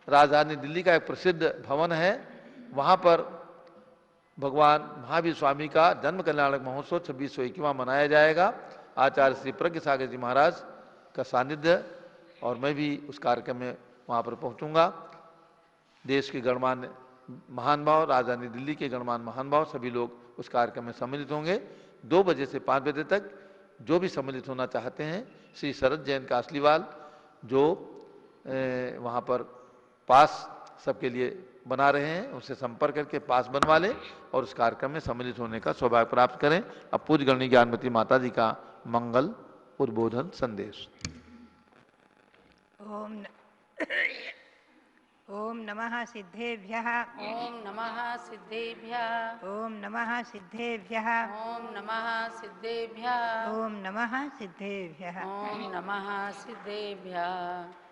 राजधानी दिल्ली का एक प्रसिद्ध भवन है, वहाँ पर भगवान महावीर स्वामी का जन्म कल्याणक महोत्सव 2621वां मनाया जाएगा। आचार्य श्री प्रज्ञ सागर जी महाराज का सानिध्य, और मैं भी उस कार्यक्रम में वहाँ पर पहुँचूँगा। देश के गणमान्य महान भाव, राजधानी दिल्ली के गणमान्य महान भाव सभी लोग उस कार्यक्रम में सम्मिलित होंगे। 2 बजे से 5 बजे तक जो भी सम्मिलित होना चाहते हैं, श्री शरद जैन कासलीवाल जो वहाँ पर पास सबके लिए बना रहे हैं, उनसे संपर्क करके पास बनवा लें और उस कार्यक्रम में सम्मिलित होने का सौभाग्य प्राप्त करें। अब पूज्य गणनी ज्ञानमती माता जी का मंगल उद्बोधन संदेश। ओम नमः सिद्धेभ्यः। ओम नमः सिद्धेभ्यः। ओम नमः सिद्धेभ्यः। ओम नमः सिद्धेभ्यः। ओम नमः सिद्धेभ्यः। ओम नमः सिद्धेभ्यः।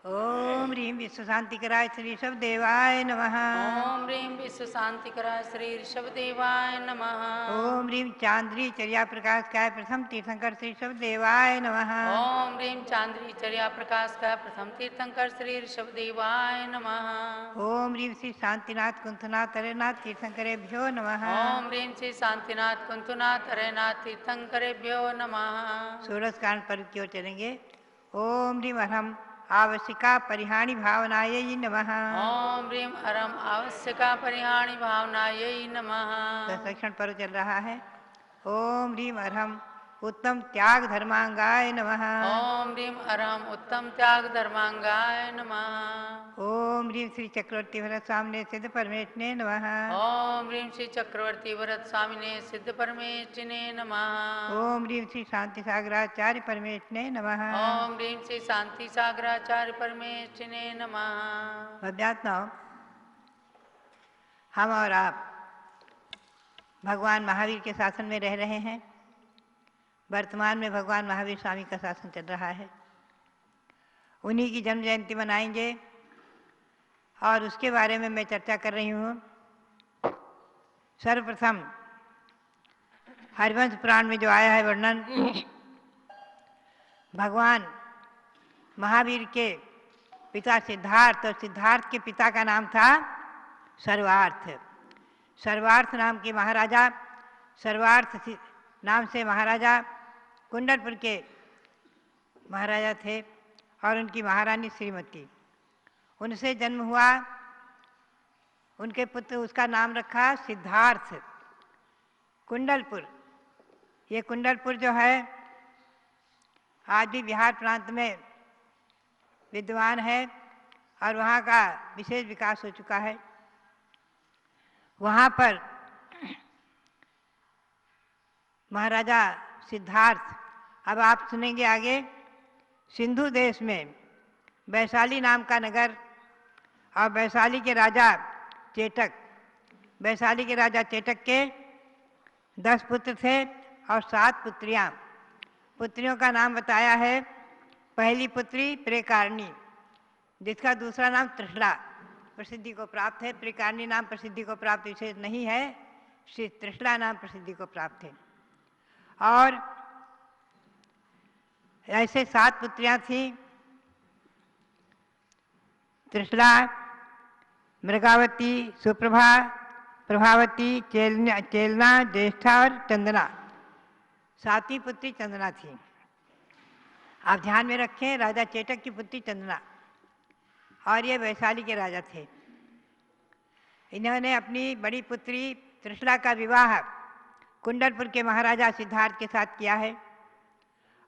ओम ह्रीं विश्वशांतिकराय श्री ऋषभदेवाय नमः। ओम ह्रीं विश्व शांतिकराय श्री ऋषभदेवाय नमः। ओम ह्रीं चांद्री चर्या प्रकाशकाय प्रथम तीर्थंकर श्री ऋषभदेवाय नमः। ओम ह्रीं चांद्री चर्या प्रकाश का प्रथम तीर्थंकर श्री ऋषभदेवाय नमः। ओम ह्रीं श्री शांतिनाथ कुंथनाथ अरेनाथ तीर्थंकरेभ्यो नमः। ओम ह्रीं श्री शांतिनाथ कुंतुनाथ अरेनाथ तीर्थंकरेभ्यो नमः। षोडश कांड पर्व की ओर चलेंगे। ओम ह्रीं अरहम आवश्यका परिहानि भावनायै नमः। ओम ह्रीं अरम आवश्यका परिहानि भावनायै नमः। दशलक्षण पर्व चल रहा है। ओम ह्रीं अरहम उत्तम त्याग धर्मांगाय नमः। ओम ह्रीं अरहम उत्तम त्याग धर्मांगाय नमः। ओम ह्रीं श्री चक्रवर्ती भरत स्वामिने सिद्ध परमेष्ठिने नमः। ओम ह्रीं श्री चक्रवर्ती भरत स्वामिने सिद्ध परमेष्ठिने नमः। ओम ह्रीं श्री शांति सागराचार्य परमेष्ठिने नमः। ओम ह्रीं श्री शांति सागराचार्य परमेष्ठिने नमः। अध्यात्माओं, हम और आप भगवान महावीर के शासन में रह रहे हैं। वर्तमान में भगवान महावीर स्वामी का शासन चल रहा है। उन्हीं की जन्म जयंती मनाएंगे और उसके बारे में मैं चर्चा कर रही हूँ। सर्वप्रथम हरिवंश पुराण में जो आया है वर्णन, भगवान महावीर के पिता सिद्धार्थ, और सिद्धार्थ के पिता का नाम था सर्वार्थ। सर्वार्थ नाम के महाराजा, सर्वार्थ नाम से महाराजा कुंडलपुर के महाराजा थे और उनकी महारानी श्रीमती। उनसे जन्म हुआ, उनके पुत्र, उसका नाम रखा सिद्धार्थ। कुंडलपुर, ये कुंडलपुर जो है आज भी बिहार प्रांत में विद्यमान है और वहाँ का विशेष विकास हो चुका है। वहाँ पर महाराजा सिद्धार्थ, अब आप सुनेंगे आगे, सिंधु देश में वैशाली नाम का नगर और वैशाली के राजा चेटक, वैशाली के राजा चेटक के 10 पुत्र थे और 7 पुत्रियां। पुत्रियों का नाम बताया है। पहली पुत्री प्रेकारणी, जिसका दूसरा नाम त्रिशला प्रसिद्धि को प्राप्त है। प्रेकारणी नाम प्रसिद्धि को प्राप्त विशेष नहीं है, श्री त्रिशला नाम प्रसिद्धि को प्राप्त है। और ऐसे 7 पुत्रियां थीं, त्रिशला, मृगावती, सुप्रभा, प्रभावती, चेलना, ज्येष्ठा और चंदना। 7वीं पुत्री चंदना थी। आप ध्यान में रखें, राजा चेटक की पुत्री चंदना, और ये वैशाली के राजा थे। इन्होंने अपनी बड़ी पुत्री त्रिशला का विवाह कुंडलपुर के महाराजा सिद्धार्थ के साथ किया है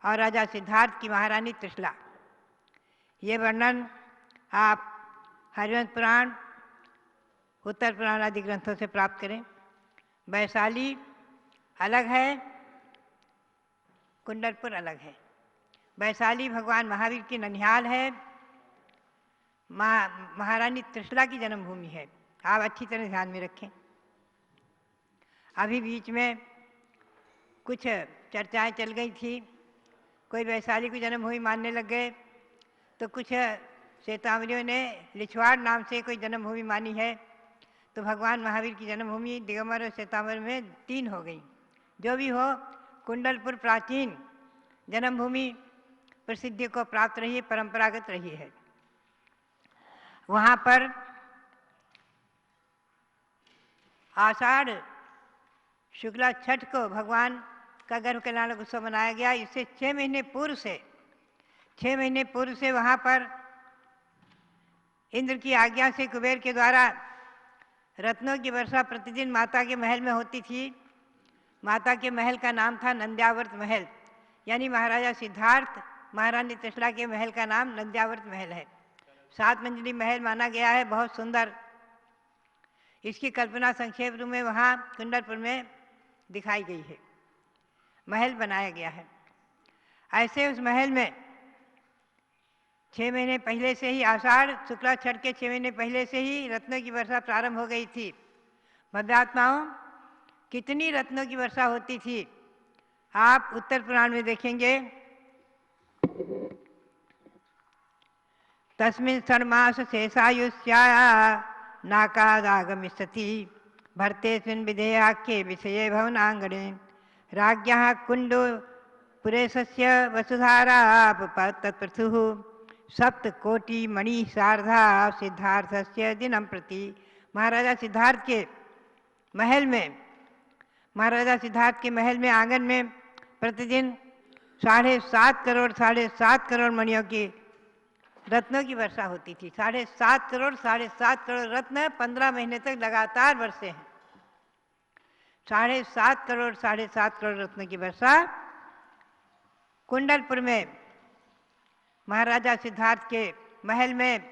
और राजा सिद्धार्थ की महारानी त्रिशला। ये वर्णन आप हरिवंश पुराण, उत्तर पुराण आदि ग्रंथों से प्राप्त करें। वैशाली अलग है, कुंडलपुर अलग है। वैशाली भगवान महावीर की ननिहाल है, महारानी त्रिशला की जन्मभूमि है। आप अच्छी तरह ध्यान में रखें। अभी बीच में कुछ चर्चाएं चल गई थी, कोई वैशाली की जन्मभूमि मानने लग गए, तो कुछ श्वेतांबरियों ने लिछवाड़ नाम से कोई जन्मभूमि मानी है। तो भगवान महावीर की जन्मभूमि दिगंबर और श्वेतांबर में 3 हो गई। जो भी हो, कुंडलपुर प्राचीन जन्मभूमि प्रसिद्धि को प्राप्त रही है, परंपरागत रही है। वहाँ पर आषाढ़ शुक्ला छठ को भगवान का गर्भ कल्याणक उत्सव मनाया गया। इससे 6 महीने पूर्व से वहाँ पर इंद्र की आज्ञा से कुबेर के द्वारा रत्नों की वर्षा प्रतिदिन माता के महल में होती थी। माता के महल का नाम था नंद्यावर्त महल, यानी महाराजा सिद्धार्थ महारानी त्रिशला के महल का नाम नंद्यावर्त महल है। 7 मंजिली महल माना गया है, बहुत सुंदर। इसकी कल्पना संक्षेप रूप में वहाँ कुंडलपुर में दिखाई गई है। महल बनाया गया है। ऐसे उस महल में 6 महीने पहले से ही, आषाढ़ शुक्ला छठ के 6 महीने पहले से ही रत्नों की वर्षा प्रारंभ हो गई थी। भव्यात्माओं, कितनी रत्नों की वर्षा होती थी आप उत्तर पुराण में देखेंगे। तस्मिन् षण्मास शेषायुष्या नाकादागमिष्यति भर्तेऽस्मिन् विधेयाख्ये विषये भवनाङ्गणे राज्ञः कुण्डपुरेशस्य वसुधारापतत्पृथुः सप्तकोटिमणि सार्धा सिद्धार्थस्य दिनं प्रति। महाराजा सिद्धार्थ के महल में आंगन में प्रतिदिन 7.5 करोड़ मणियों की रत्नों की वर्षा होती थी। 7.5 करोड़ रत्न 15 महीने तक लगातार बरसे हैं। 7.5 करोड़ रत्नों की वर्षा कुंडलपुर में महाराजा सिद्धार्थ के महल में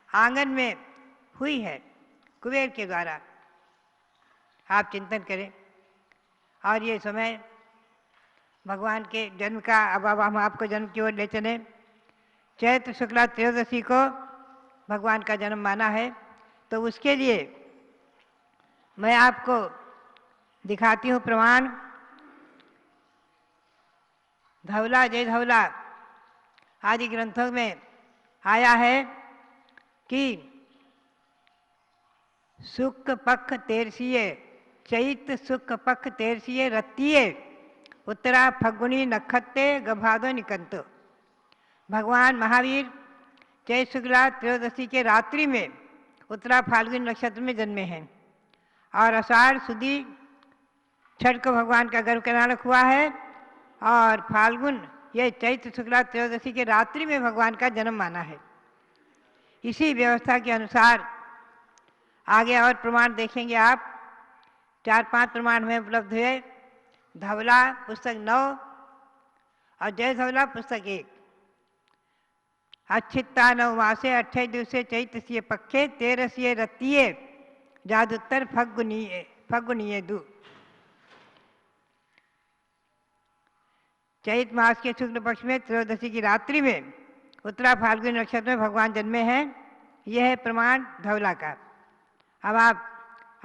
आंगन में हुई है कुबेर के द्वारा। आप चिंतन करें। और ये समय भगवान के जन्म का, अब हम आपको जन्म की ओर ले चले। चैत्र शुक्ला त्रयोदशी को भगवान का जन्म माना है, तो उसके लिए मैं आपको दिखाती हूँ प्रमाण। धवला जय धवला आदि ग्रंथों में आया है कि शुक्ल पक्ष 13 चैत शुक्ल पक्ष 13 रत्तीय उत्तरा फगुनी नक्षत्रे गभादो निकंतो। भगवान महावीर चैत शुक्ला त्रयोदशी के रात्रि में उत्तरा फाल्गुनी नक्षत्र में जन्मे हैं और आषाढ़ सुदी छठ को भगवान का गर्भ कल्याणक हुआ है और फाल्गुन यह चैत्र शुक्ला त्रयोदशी के रात्रि में भगवान का जन्म माना है। इसी व्यवस्था के अनुसार आगे और प्रमाण देखेंगे आप। 4-5 प्रमाण में उपलब्ध हुए। धवला पुस्तक 9 और जय धवला पुस्तक 1। अच्छित्ता 9 मासे 28 दिवसे चैतस्य पक्षे 13 रत्तीय जादुत्तर फगुनीय दु। चैत मास के शुक्ल पक्ष में त्रयोदशी की रात्रि में उत्तरा फाल्गुनी नक्षत्र में भगवान जन्मे हैं। यह है प्रमाण धवला का। अब आप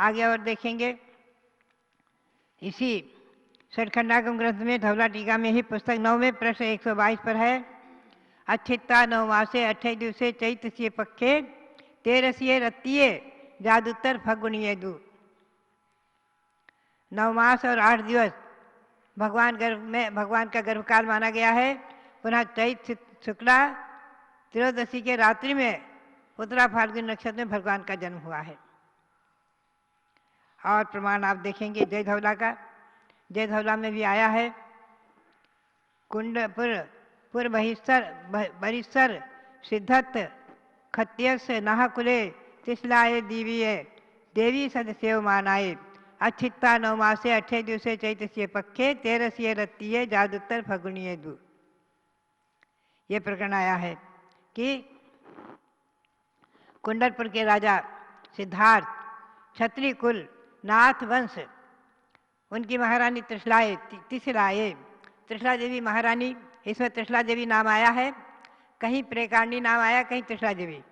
आगे और देखेंगे। इसी षटखंडागम ग्रंथ में धवला टीका में ही पुस्तक 9 में प्रश्न 122 पर है। अच्छित्ता 9 मासे 28 दिवसे चैतस्य पक्षे 13 रत्तीय जादुत्तर फगुनीय दु। 9 मास और 8 दिवस भगवान का गर्भकाल माना गया है। पुनः चैत शुक्ला त्रयोदशी के रात्रि में उत्तरा फाल्गुनी नक्षत्र में भगवान का जन्म हुआ है। और प्रमाण आप देखेंगे जय धवला का। जय धवला में भी आया है। कुंडपुर बहिस्तर सिद्धत खत्यस नाहकुले त्रिशलाए देवी सदस्यव मानाए अच्छित्ता 9 मासे 28 दिवसे चैतस्य पक्षे 13 रत्तीय जादुत्तर फगुनीय दु। ये प्रकरण आया है कि कुंडलपुर के राजा सिद्धार्थ क्षत्रिय कुल नाथ वंश, उनकी महारानी त्रिशला देवी महारानी, इसमें त्रिशला देवी नाम आया है, कहीं प्रेकारणी नाम आया, कहीं त्रिशला देवी।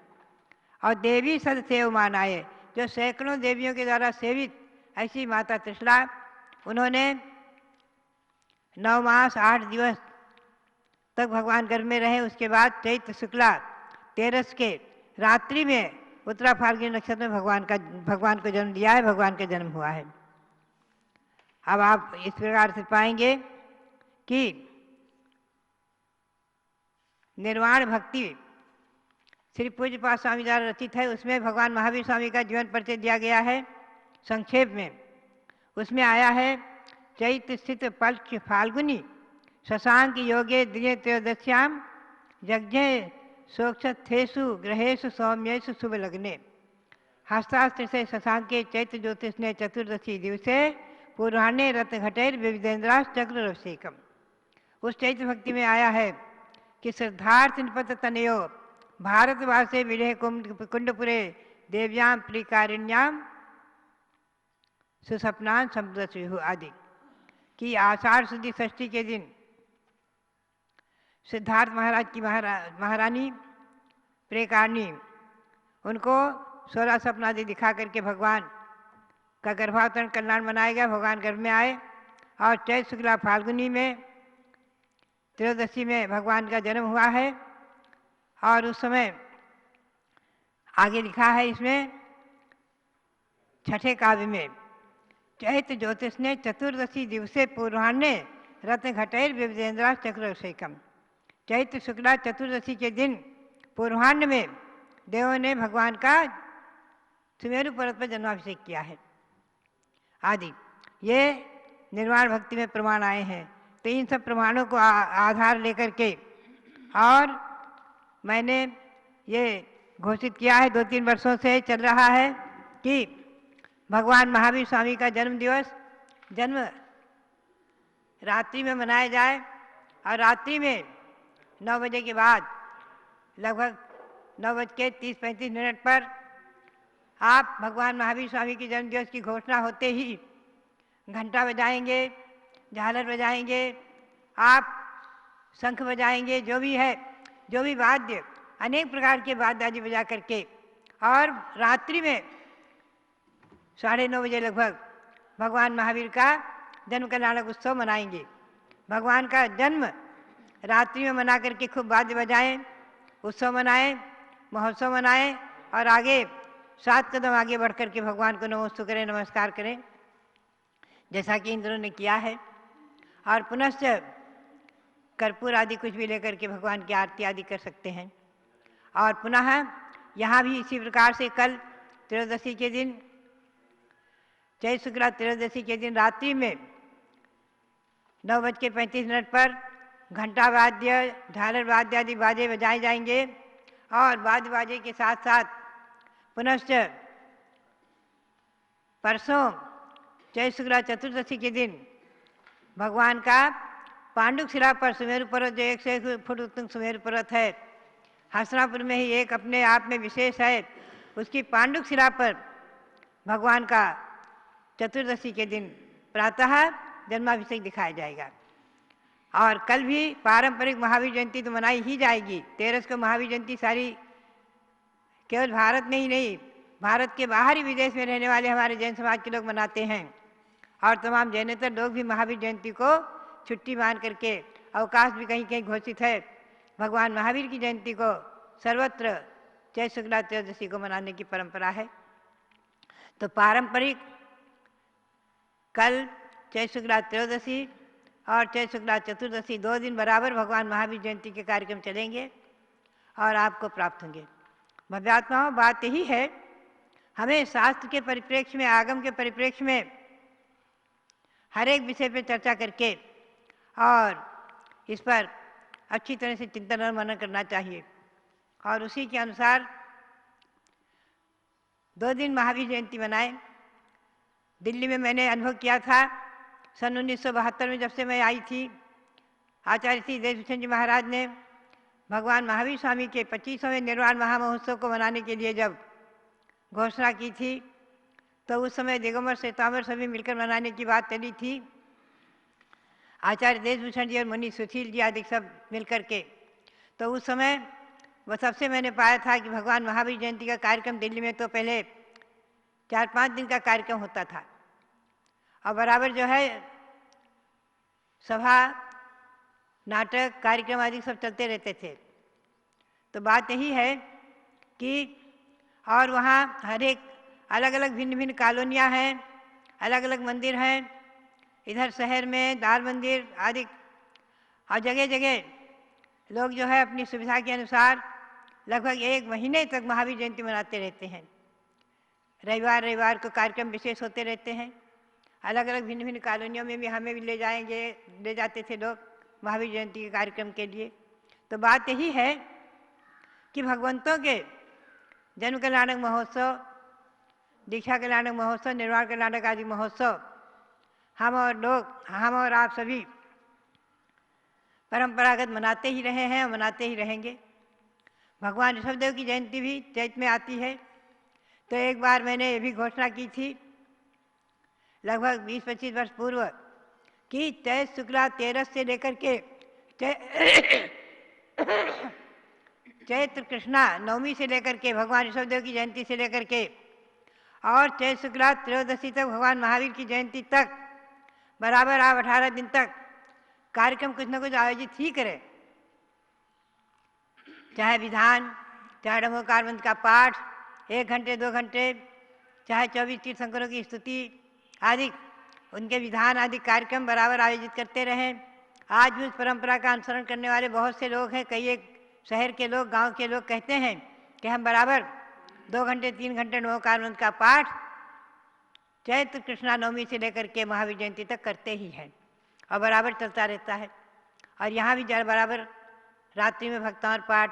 और देवी सदसेव मानाए, जो सैकड़ों देवियों के द्वारा सेवित ऐसी माता त्रिशला, उन्होंने 9 मास 8 दिवस तक भगवान गर्भ में रहे। उसके बाद चैत्र शुक्ला 13 के रात्रि में उत्तरा फाल्गुनी नक्षत्र में भगवान को जन्म दिया है, भगवान का जन्म हुआ है। अब आप इस प्रकार से पाएंगे कि निर्वाण भक्ति श्री पूज्यपाद स्वामी द्वारा रचित है। उसमें भगवान महावीर स्वामी का जीवन परिचय दिया गया है संक्षेप में। उसमें आया है चैत्र स्थित पक्ष फाल्गुनी शशांक योगे दिने त्रयोदश्यां यज्ञे सोक्षथेषु ग्रहेषु सौम्येषु शुभ लग्ने। हस्तास्त्र से शशांक के चैत्र ज्योतिष ने चतुर्दशी दिवसे पूर्वाह्ने रत्न घटेर विविधेन्द्रास चक्र रवसेकम। उस चैत्र भक्ति में आया है कि श्रद्धार्थ निपत तनयो भारतवासे विरह कुंडपुरे देव्याम प्रिकारिण्याम सुसपनान समुद्र आदि कि आषाढ़ शुद्धि षष्ठी के दिन सिद्धार्थ महाराज की महारानी प्रेकारणी उनको 16 सपना आदि दिखा करके भगवान का गर्भावतरण कल्याण मनाया गया। भगवान गर्भ में आए और चैत्र शुक्ला फाल्गुनी में त्रयोदशी में भगवान का जन्म हुआ है। और उस समय आगे लिखा है इसमें छठे काव्य में चैत्र ज्योतिष ने चतुर्दशी दिवसे पूर्वाह्ने रत्न घटेर विविधेन्द्रा चक्रसेकम। चैत्र शुक्ला चतुर्दशी के दिन पूर्वाह्न में देवों ने भगवान का सुमेरु पर्वत पर जन्माभिषेक किया है आदि ये निर्वाण भक्ति में प्रमाण आए हैं। तो इन सब प्रमाणों को आधार लेकर के और मैंने ये घोषित किया है 2-3 वर्षों से चल रहा है कि भगवान महावीर स्वामी का जन्म दिवस जन्म रात्रि में मनाया जाए और रात्रि में 9 बजे के बाद लगभग 9:30-35 पर आप भगवान महावीर स्वामी के जन्म दिवस की घोषणा होते ही घंटा बजाएंगे, झालर बजाएंगे, आप शंख बजाएंगे, जो भी है, जो भी वाद्य अनेक प्रकार के वाद्य आदि बजा करके और रात्रि में 9:30 बजे लगभग भगवान महावीर का जन्म कल्याणक उत्सव मनाएंगे। भगवान का जन्म रात्रि में मना करके खूब वाद्य बजाएं, उत्सव मनाएं, महोत्सव मनाएं और आगे 7 कदम आगे बढ़ करके भगवान को नमस्ते करें, नमस्कार करें, जैसा कि इंद्रों ने किया है। और पुनश्च कर्पूर आदि कुछ भी लेकर के भगवान की आरती आदि कर सकते हैं। और पुनः यहाँ भी इसी प्रकार से कल त्रयोदशी के दिन चैत्र शुक्ला त्रयोदशी के दिन रात्रि में 9:35 पर घंटा वाद्य, झालर वाद्य आदि बाजे बजाए जाएंगे और वाद्य बाजे के साथ साथ पुनश्च परसों चैत्र शुक्ला चतुर्दशी के दिन भगवान का पांडुक शिला पर सुमेरु पर्वत जो 101 फुट उत्तुंग सुमेरु पर्वत है, हस्तिनापुर में ही एक अपने आप में विशेष है, उसकी पांडुक शिला पर भगवान का चतुर्दशी के दिन प्रातः जन्माभिषेक दिखाया जाएगा। और कल भी पारंपरिक महावीर जयंती तो मनाई ही जाएगी। 13 को महावीर जयंती सारी केवल भारत में ही नहीं, भारत के बाहरी विदेश में रहने वाले हमारे जैन समाज के लोग मनाते हैं और तमाम जैनेतर लोग भी महावीर जयंती को छुट्टी मान करके अवकाश भी कहीं कहीं घोषित है। भगवान महावीर की जयंती को सर्वत्र चैत्र शुक्ला त्रयोदशी को मनाने की परंपरा है। तो पारंपरिक कल चैत्र शुक्ला त्रयोदशी और चैत्र शुक्ला चतुर्दशी 2 दिन बराबर भगवान महावीर जयंती के कार्यक्रम चलेंगे और आपको प्राप्त होंगे। भव्यात्माओं, बात यही है, हमें शास्त्र के परिप्रेक्ष्य में, आगम के परिप्रेक्ष्य में हर एक विषय पर चर्चा करके और इस पर अच्छी तरह से चिंतन और मनन करना चाहिए और उसी के अनुसार 2 दिन महावीर जयंती मनाएं। दिल्ली में मैंने अनुभव किया था सन 1972 में, जब से मैं आई थी। आचार्य श्री देशभूषण जी महाराज ने भगवान महावीर स्वामी के 25वें निर्वाण महामहोत्सव को मनाने के लिए जब घोषणा की थी तो उस समय दिगंबर श्वेतांबर सभी मिलकर मनाने की बात चली थी। आचार्य देशभूषण जी और मुनि सुशील जी आदि सब मिलकर के। तो उस समय वह सबसे मैंने पाया था कि भगवान महावीर जयंती का कार्यक्रम दिल्ली में तो पहले 4-5 दिन का कार्यक्रम होता था और बराबर जो है सभा, नाटक, कार्यक्रम आदि सब चलते रहते थे। तो बात यही है कि और वहाँ हर एक अलग अलग भिन्न भिन्न कॉलोनियाँ हैं, अलग अलग मंदिर हैं, इधर शहर में दाल मंदिर आदि, और जगह जगह लोग जो है अपनी सुविधा के अनुसार लगभग 1 महीने तक महावीर जयंती मनाते रहते हैं। रविवार को कार्यक्रम विशेष होते रहते हैं अलग अलग भिन्न भिन्न कॉलोनियों में भी हमें भी ले जाते थे लोग महावीर जयंती के कार्यक्रम के लिए। तो बात यही है कि भगवंतों के जन्म कल्याणक महोत्सव, दीक्षा कल्याणक महोत्सव, निर्वाण कल्याणक आदि महोत्सव हम और आप सभी परंपरागत मनाते ही रहे हैं और मनाते ही रहेंगे। भगवान ऋषभदेव की जयंती भी चैत में आती है। तो एक बार मैंने ये भी घोषणा की थी लगभग 20-25 वर्ष पूर्व कि चैत शुक्ला 13 से लेकर के चैत्र कृष्णा नवमी से लेकर के भगवान ऋषभदेव की जयंती से लेकर के और चैत्र शुक्ला त्रयोदशी तक भगवान महावीर की जयंती तक बराबर आप 18 दिन तक कार्यक्रम कुछ न कुछ आयोजित ही करें। चाहे विधान, चाहे डमोकार मंत्र का पाठ 1 घंटे 2 घंटे, चाहे 24 तीर्थंकरों की स्तुति आदि उनके विधान आदि कार्यक्रम बराबर आयोजित करते रहें। आज भी उस परंपरा का अनुसरण करने वाले बहुत से लोग हैं। कई एक शहर के लोग, गांव के लोग कहते हैं कि हम बराबर 2 घंटे 3 घंटे डमोकार मंत्र का पाठ चैत्र कृष्णा नवमी से लेकर के महावीर जयंती तक करते ही हैं और बराबर चलता रहता है। और यहाँ भी बराबर रात्रि में भक्तान पाठ,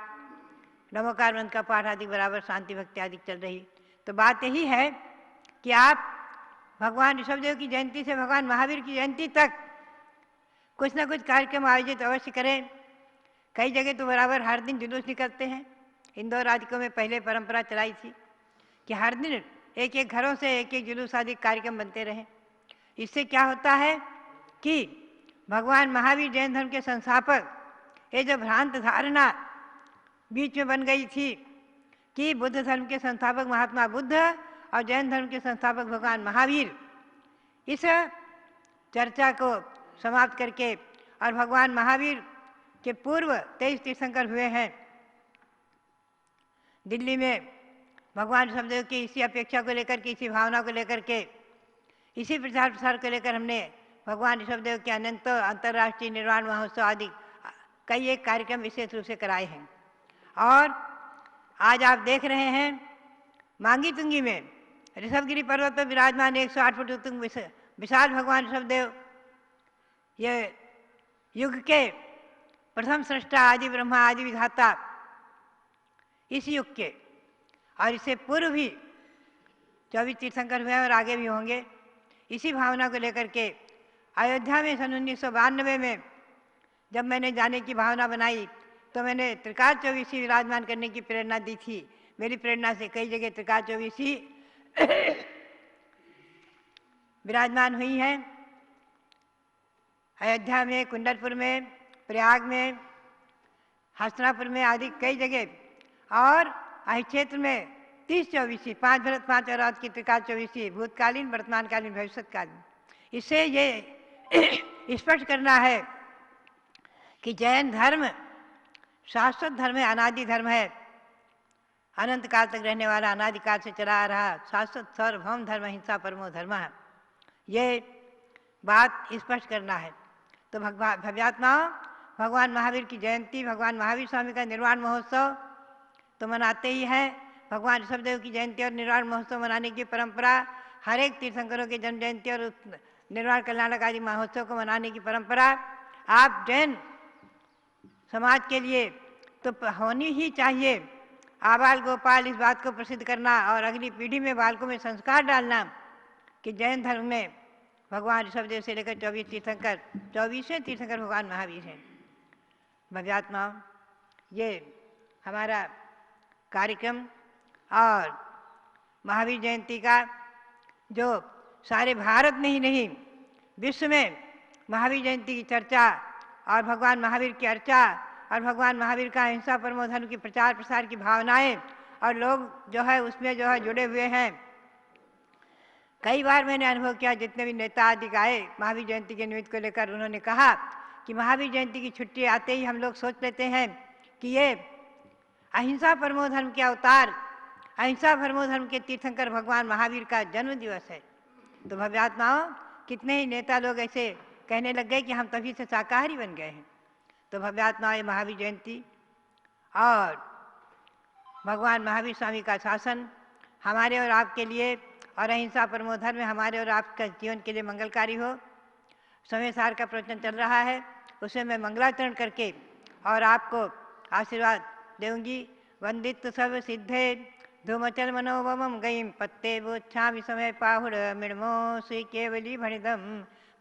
नमोकार मंत्र का पाठ आदि बराबर शांति भक्ति आदि चल रही। तो बात यही है कि आप भगवान ऋषभदेव की जयंती से भगवान महावीर की जयंती तक कुछ न कुछ कार्यक्रम आयोजित अवश्य करें। कई जगह तो बराबर हर दिन जुलूस निकलते हैं। इंदौर आदि में पहले परंपरा चलाई थी कि हर दिन एक एक घरों से एक एक जुलूस आदि कार्यक्रम बनते रहें। इससे क्या होता है कि भगवान महावीर जैन धर्म के संस्थापक, ये जो भ्रांत धारणा बीच में बन गई थी कि बुद्ध धर्म के संस्थापक महात्मा बुद्ध और जैन धर्म के संस्थापक भगवान महावीर, इस चर्चा को समाप्त करके और भगवान महावीर के पूर्व 23 तीर्थंकर हुए हैं। दिल्ली में भगवान ऋषभदेव की इसी अपेक्षा को लेकर के, इसी भावना को लेकर के, इसी प्रचार प्रसार को लेकर हमने भगवान ऋषभदेव के अनंत अंतर्राष्ट्रीय निर्वाण महोत्सव आदि कई एक कार्यक्रम विशेष रूप से कराए हैं। और आज आप देख रहे हैं मांगी तुंगी में ऋषभगिरी पर्वत पर विराजमान 108 फुट उत्तुंग विशाल भगवान ऋषभदेव, ये युग के प्रथम सृष्टा, आदि ब्रह्मा, आदि विधाता, इस युग के और इससे पूर्व भी 24 तीर्थंकर हुए और आगे भी होंगे। इसी भावना को लेकर के अयोध्या में सन 1992 में जब मैंने जाने की भावना बनाई तो मैंने त्रिकाल चौबीसी विराजमान करने की प्रेरणा दी थी। मेरी प्रेरणा से कई जगह त्रिकाल चौबीसी विराजमान हुई हैं। अयोध्या में, कुंडलपुर में, प्रयाग में, हस्तिनापुर में आदि कई जगह और अहि क्षेत्र में 30 चौबीसी, 5 भरत 5 और की त्रिकाल चौबीसी, भूतकालीन, वर्तमानकालीन, भविष्यकालीन। इससे ये स्पष्ट करना है कि जैन धर्म शाश्वत धर्म है, अनादि धर्म है, अनंत काल तक रहने वाला, अनादिकाल से चला आ रहा शाश्वत सार्वभौम धर्म, हिंसा परमो धर्म है। ये बात स्पष्ट करना है। तो भव्यात्माओं, भगवान महावीर की जयंती, भगवान महावीर स्वामी का निर्वाण महोत्सव तो मनाते ही हैं। भगवान ऋषभदेव की जयंती और निर्वाण महोत्सव मनाने की परंपरा, हर एक तीर्थंकरों की जन्म जयंती और निर्वाण कल्याणक आदि महोत्सव को मनाने की परंपरा आप जैन समाज के लिए तो होनी ही चाहिए। आबाल गोपाल इस बात को प्रसिद्ध करना और अगली पीढ़ी में बालकों में संस्कार डालना कि जैन धर्म में भगवान ऋषभदेव से लेकर 24 तीर्थंकर, 24वें तीर्थंकर भगवान महावीर हैं। भव्यात्माओं, ये हमारा कार्यक्रम और महावीर जयंती का जो सारे भारत में ही नहीं विश्व में महावीर जयंती की चर्चा और भगवान महावीर की अर्चा और भगवान महावीर का अहिंसा परमो धर्म की प्रचार प्रसार की भावनाएं और लोग जो है उसमें जो है जुड़े हुए हैं। कई बार मैंने अनुभव किया, जितने भी नेता आदि आए महावीर जयंती के निमित्त को लेकर, उन्होंने कहा कि महावीर जयंती की छुट्टी आते ही हम लोग सोच लेते हैं कि ये अहिंसा परमो धर्म के अवतार, अहिंसा परमो धर्म के तीर्थंकर भगवान महावीर का जन्म दिवस है। तो भव्यात्माओं, कितने ही नेता लोग ऐसे कहने लग गए कि हम तभी से शाकाहारी बन गए हैं। तो भव्यात्माएं, महावीर जयंती और भगवान महावीर स्वामी का शासन हमारे और आपके लिए और अहिंसा परमो धर्म हमारे और आपका जीवन के लिए मंगलकारी हो। समय सार का प्रवचन चल रहा है, उसमें मैं मंगलाचरण करके और आपको आशीर्वाद दूंगी। वंदित सब सिद्धे धूमचल मनोवम गईम पत्ते बोच्छा समय पाहुर मृमो श्री केवली भणिदम।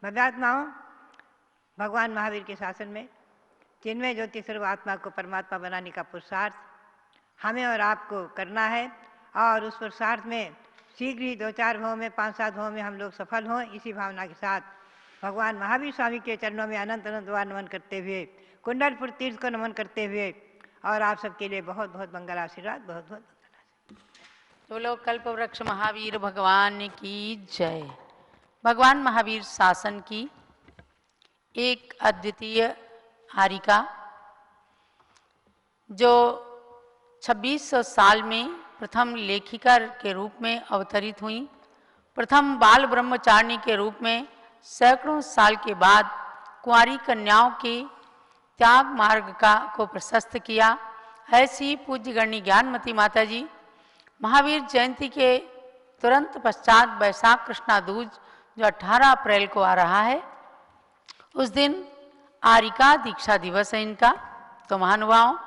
भव्यात्माओं, भगवान महावीर के शासन में चिन्मय ज्योति सर्व आत्मा को परमात्मा बनाने का पुरुषार्थ हमें और आपको करना है, और उस पुरुषार्थ में शीघ्र ही 2-4 भाव में 5-7 भाव में हम लोग सफल हों, इसी भावना के साथ भगवान महावीर स्वामी के चरणों में अनंत अनंत बार नमन करते हुए, कुंडलपुर तीर्थ को नमन करते हुए, और आप सबके लिए बहुत बहुत मंगल आशीर्वाद, बहुत बहुत मंगल आशीर्वाद। तो लोग कल्प वृक्ष महावीर भगवान की जय। भगवान महावीर शासन की एक अद्वितीय हारिका जो 2600 साल में प्रथम लेखिका के रूप में अवतरित हुई, प्रथम बाल ब्रह्मचारिणी के रूप में सैकड़ों साल के बाद कुंवारी कन्याओं के त्याग मार्ग को प्रशस्त किया। ऐसी पूज्य गणनी ज्ञानमती माता जी महावीर जयंती के तुरंत पश्चात बैसाख कृष्णा दूज जो 18 अप्रैल को आ रहा है, उस दिन आरिका दीक्षा दिवस है इनका। तो महानुभावों,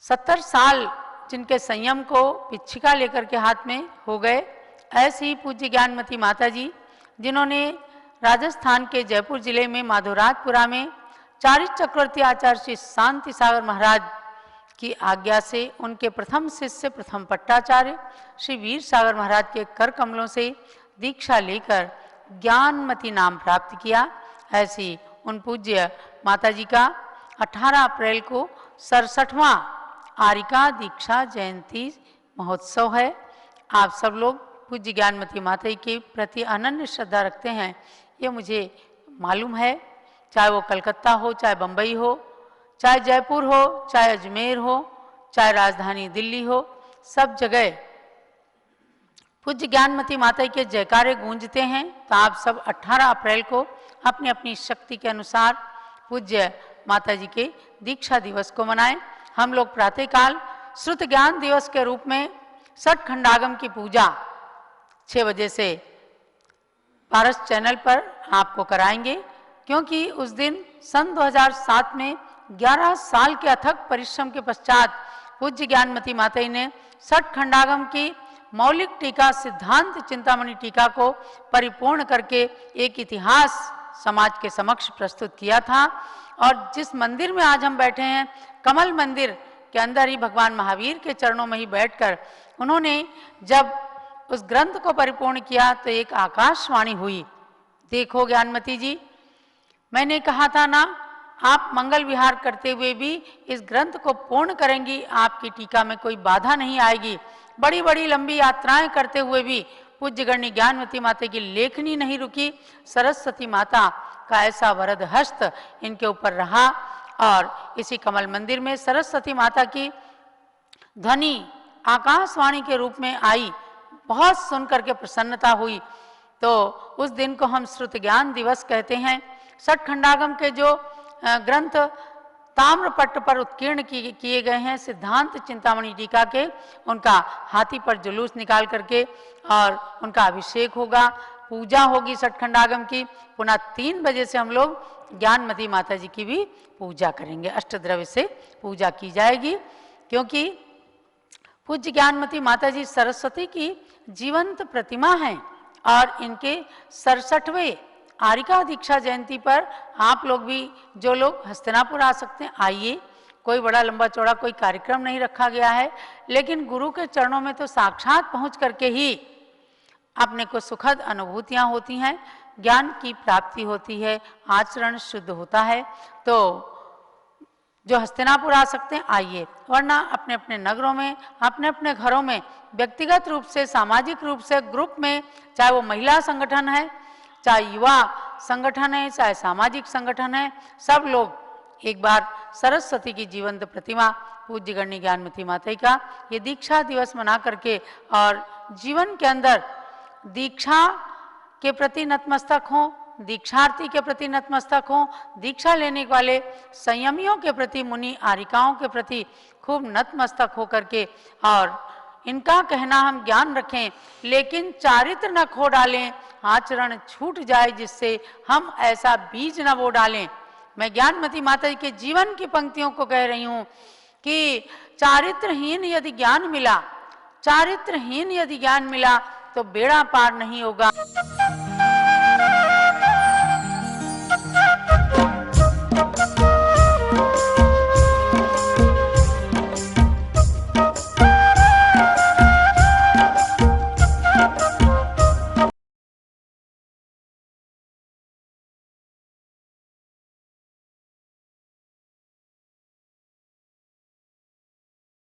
70 साल जिनके संयम को पिच्छिका लेकर के हाथ में हो गए, ऐसी पूज्य ज्ञानमती माता जी जिन्होंने राजस्थान के जयपुर जिले में माधोराजपुरा में चारित्र चक्रवर्ती आचार्य श्री शांति सागर महाराज की आज्ञा से उनके प्रथम शिष्य प्रथम पट्टाचार्य श्री वीर सागर महाराज के कर कमलों से दीक्षा लेकर ज्ञानमती नाम प्राप्त किया। ऐसी उन पूज्य माता जी का 18 अप्रैल को 67वां आरिका दीक्षा जयंती महोत्सव है। आप सब लोग पूज्य ज्ञानमती माता जी के प्रति अनन्य श्रद्धा रखते हैं, ये मुझे मालूम है। चाहे वो कलकत्ता हो, चाहे बम्बई हो, चाहे जयपुर हो, चाहे अजमेर हो, चाहे राजधानी दिल्ली हो, सब जगह पूज्य ज्ञानमती माता जी के जयकारे गूंजते हैं। तो आप सब 18 अप्रैल को अपनी अपनी शक्ति के अनुसार पूज्य माता जी के दीक्षा दिवस को मनाएं। हम लोग प्रातःकाल श्रुत ज्ञान दिवस के रूप में सठ खंडागम की पूजा 6 बजे से पारस चैनल पर आपको कराएंगे, क्योंकि उस दिन सन 2007 में 11 साल के अथक परिश्रम के पश्चात पूज्य ज्ञानमती माता जी ने सठ खंडागम की मौलिक टीका सिद्धांत चिंतामणि टीका को परिपूर्ण करके एक इतिहास समाज के समक्ष प्रस्तुत किया था। और जिस मंदिर में आज हम बैठे हैं, कमल मंदिर के अंदर ही भगवान महावीर के चरणों में ही बैठकर उन्होंने जब उस ग्रंथ को परिपूर्ण किया तो एक आकाशवाणी हुई। देखो ज्ञानमती जी, मैंने कहा था ना, आप मंगल विहार करते हुए भी इस ग्रंथ को पूर्ण करेंगी, आपकी टीका में कोई बाधा नहीं आएगी। बड़ी बड़ी लंबी यात्राएं करते हुए भी पूज्य गणनी ज्ञानमती माता की लेखनी नहीं रुकी। सरस्वती माता का ऐसा वरद हस्त इनके ऊपर रहा, और इसी कमल मंदिर में सरस्वती माता की ध्वनि आकाशवाणी के रूप में आई। बहुत सुनकर के प्रसन्नता हुई। तो उस दिन को हम श्रुत ज्ञान दिवस कहते हैं। सठ खंडागम के जो ग्रंथ ताम्रपट्ट पर उत्कीर्ण किए गए हैं सिद्धांत चिंतामणि टीका के, उनका हाथी पर जुलूस निकाल करके और उनका अभिषेक होगा, पूजा होगी सठ खंडागम की। पुनः 3 बजे से हम लोग ज्ञानमती माता जी की भी पूजा करेंगे, अष्टद्रव्य से पूजा की जाएगी। क्योंकि पूज्य ज्ञानमती माता जी सरस्वती की जीवंत प्रतिमा हैं, और इनके 67वें आरिका दीक्षा जयंती पर आप लोग भी जो लोग हस्तिनापुर आ सकते हैं आइए। कोई बड़ा लंबा चौड़ा कोई कार्यक्रम नहीं रखा गया है, लेकिन गुरु के चरणों में तो साक्षात पहुंच करके ही अपने को सुखद अनुभूतियां होती हैं, ज्ञान की प्राप्ति होती है, आचरण शुद्ध होता है। तो जो हस्तिनापुर आ सकते हैं आइए, वरना अपने अपने नगरों में, अपने अपने घरों में व्यक्तिगत रूप से, सामाजिक रूप से, ग्रुप में, चाहे वो महिला संगठन है, चाहे युवा संगठन है, चाहे सामाजिक संगठन है, सब लोग एक बार सरस्वती की जीवंत प्रतिमा पूज्य गणनी ज्ञानमती माता का ये दीक्षा दिवस मना करके और जीवन के अंदर दीक्षा के प्रति नतमस्तक हों, दीक्षार्थी के प्रति नतमस्तक हों, दीक्षा लेने वाले संयमियों के प्रति, मुनि आरिकाओं के प्रति खूब नतमस्तक होकर के और इनका कहना हम ज्ञान रखें, लेकिन चारित्र न खो डालें, आचरण छूट जाए जिससे हम ऐसा बीज न बो डालें। मैं ज्ञानमती माता जी के जीवन की पंक्तियों को कह रही हूं कि चारित्रहीन यदि ज्ञान मिला, चारित्रहीन यदि ज्ञान मिला तो बेड़ा पार नहीं होगा।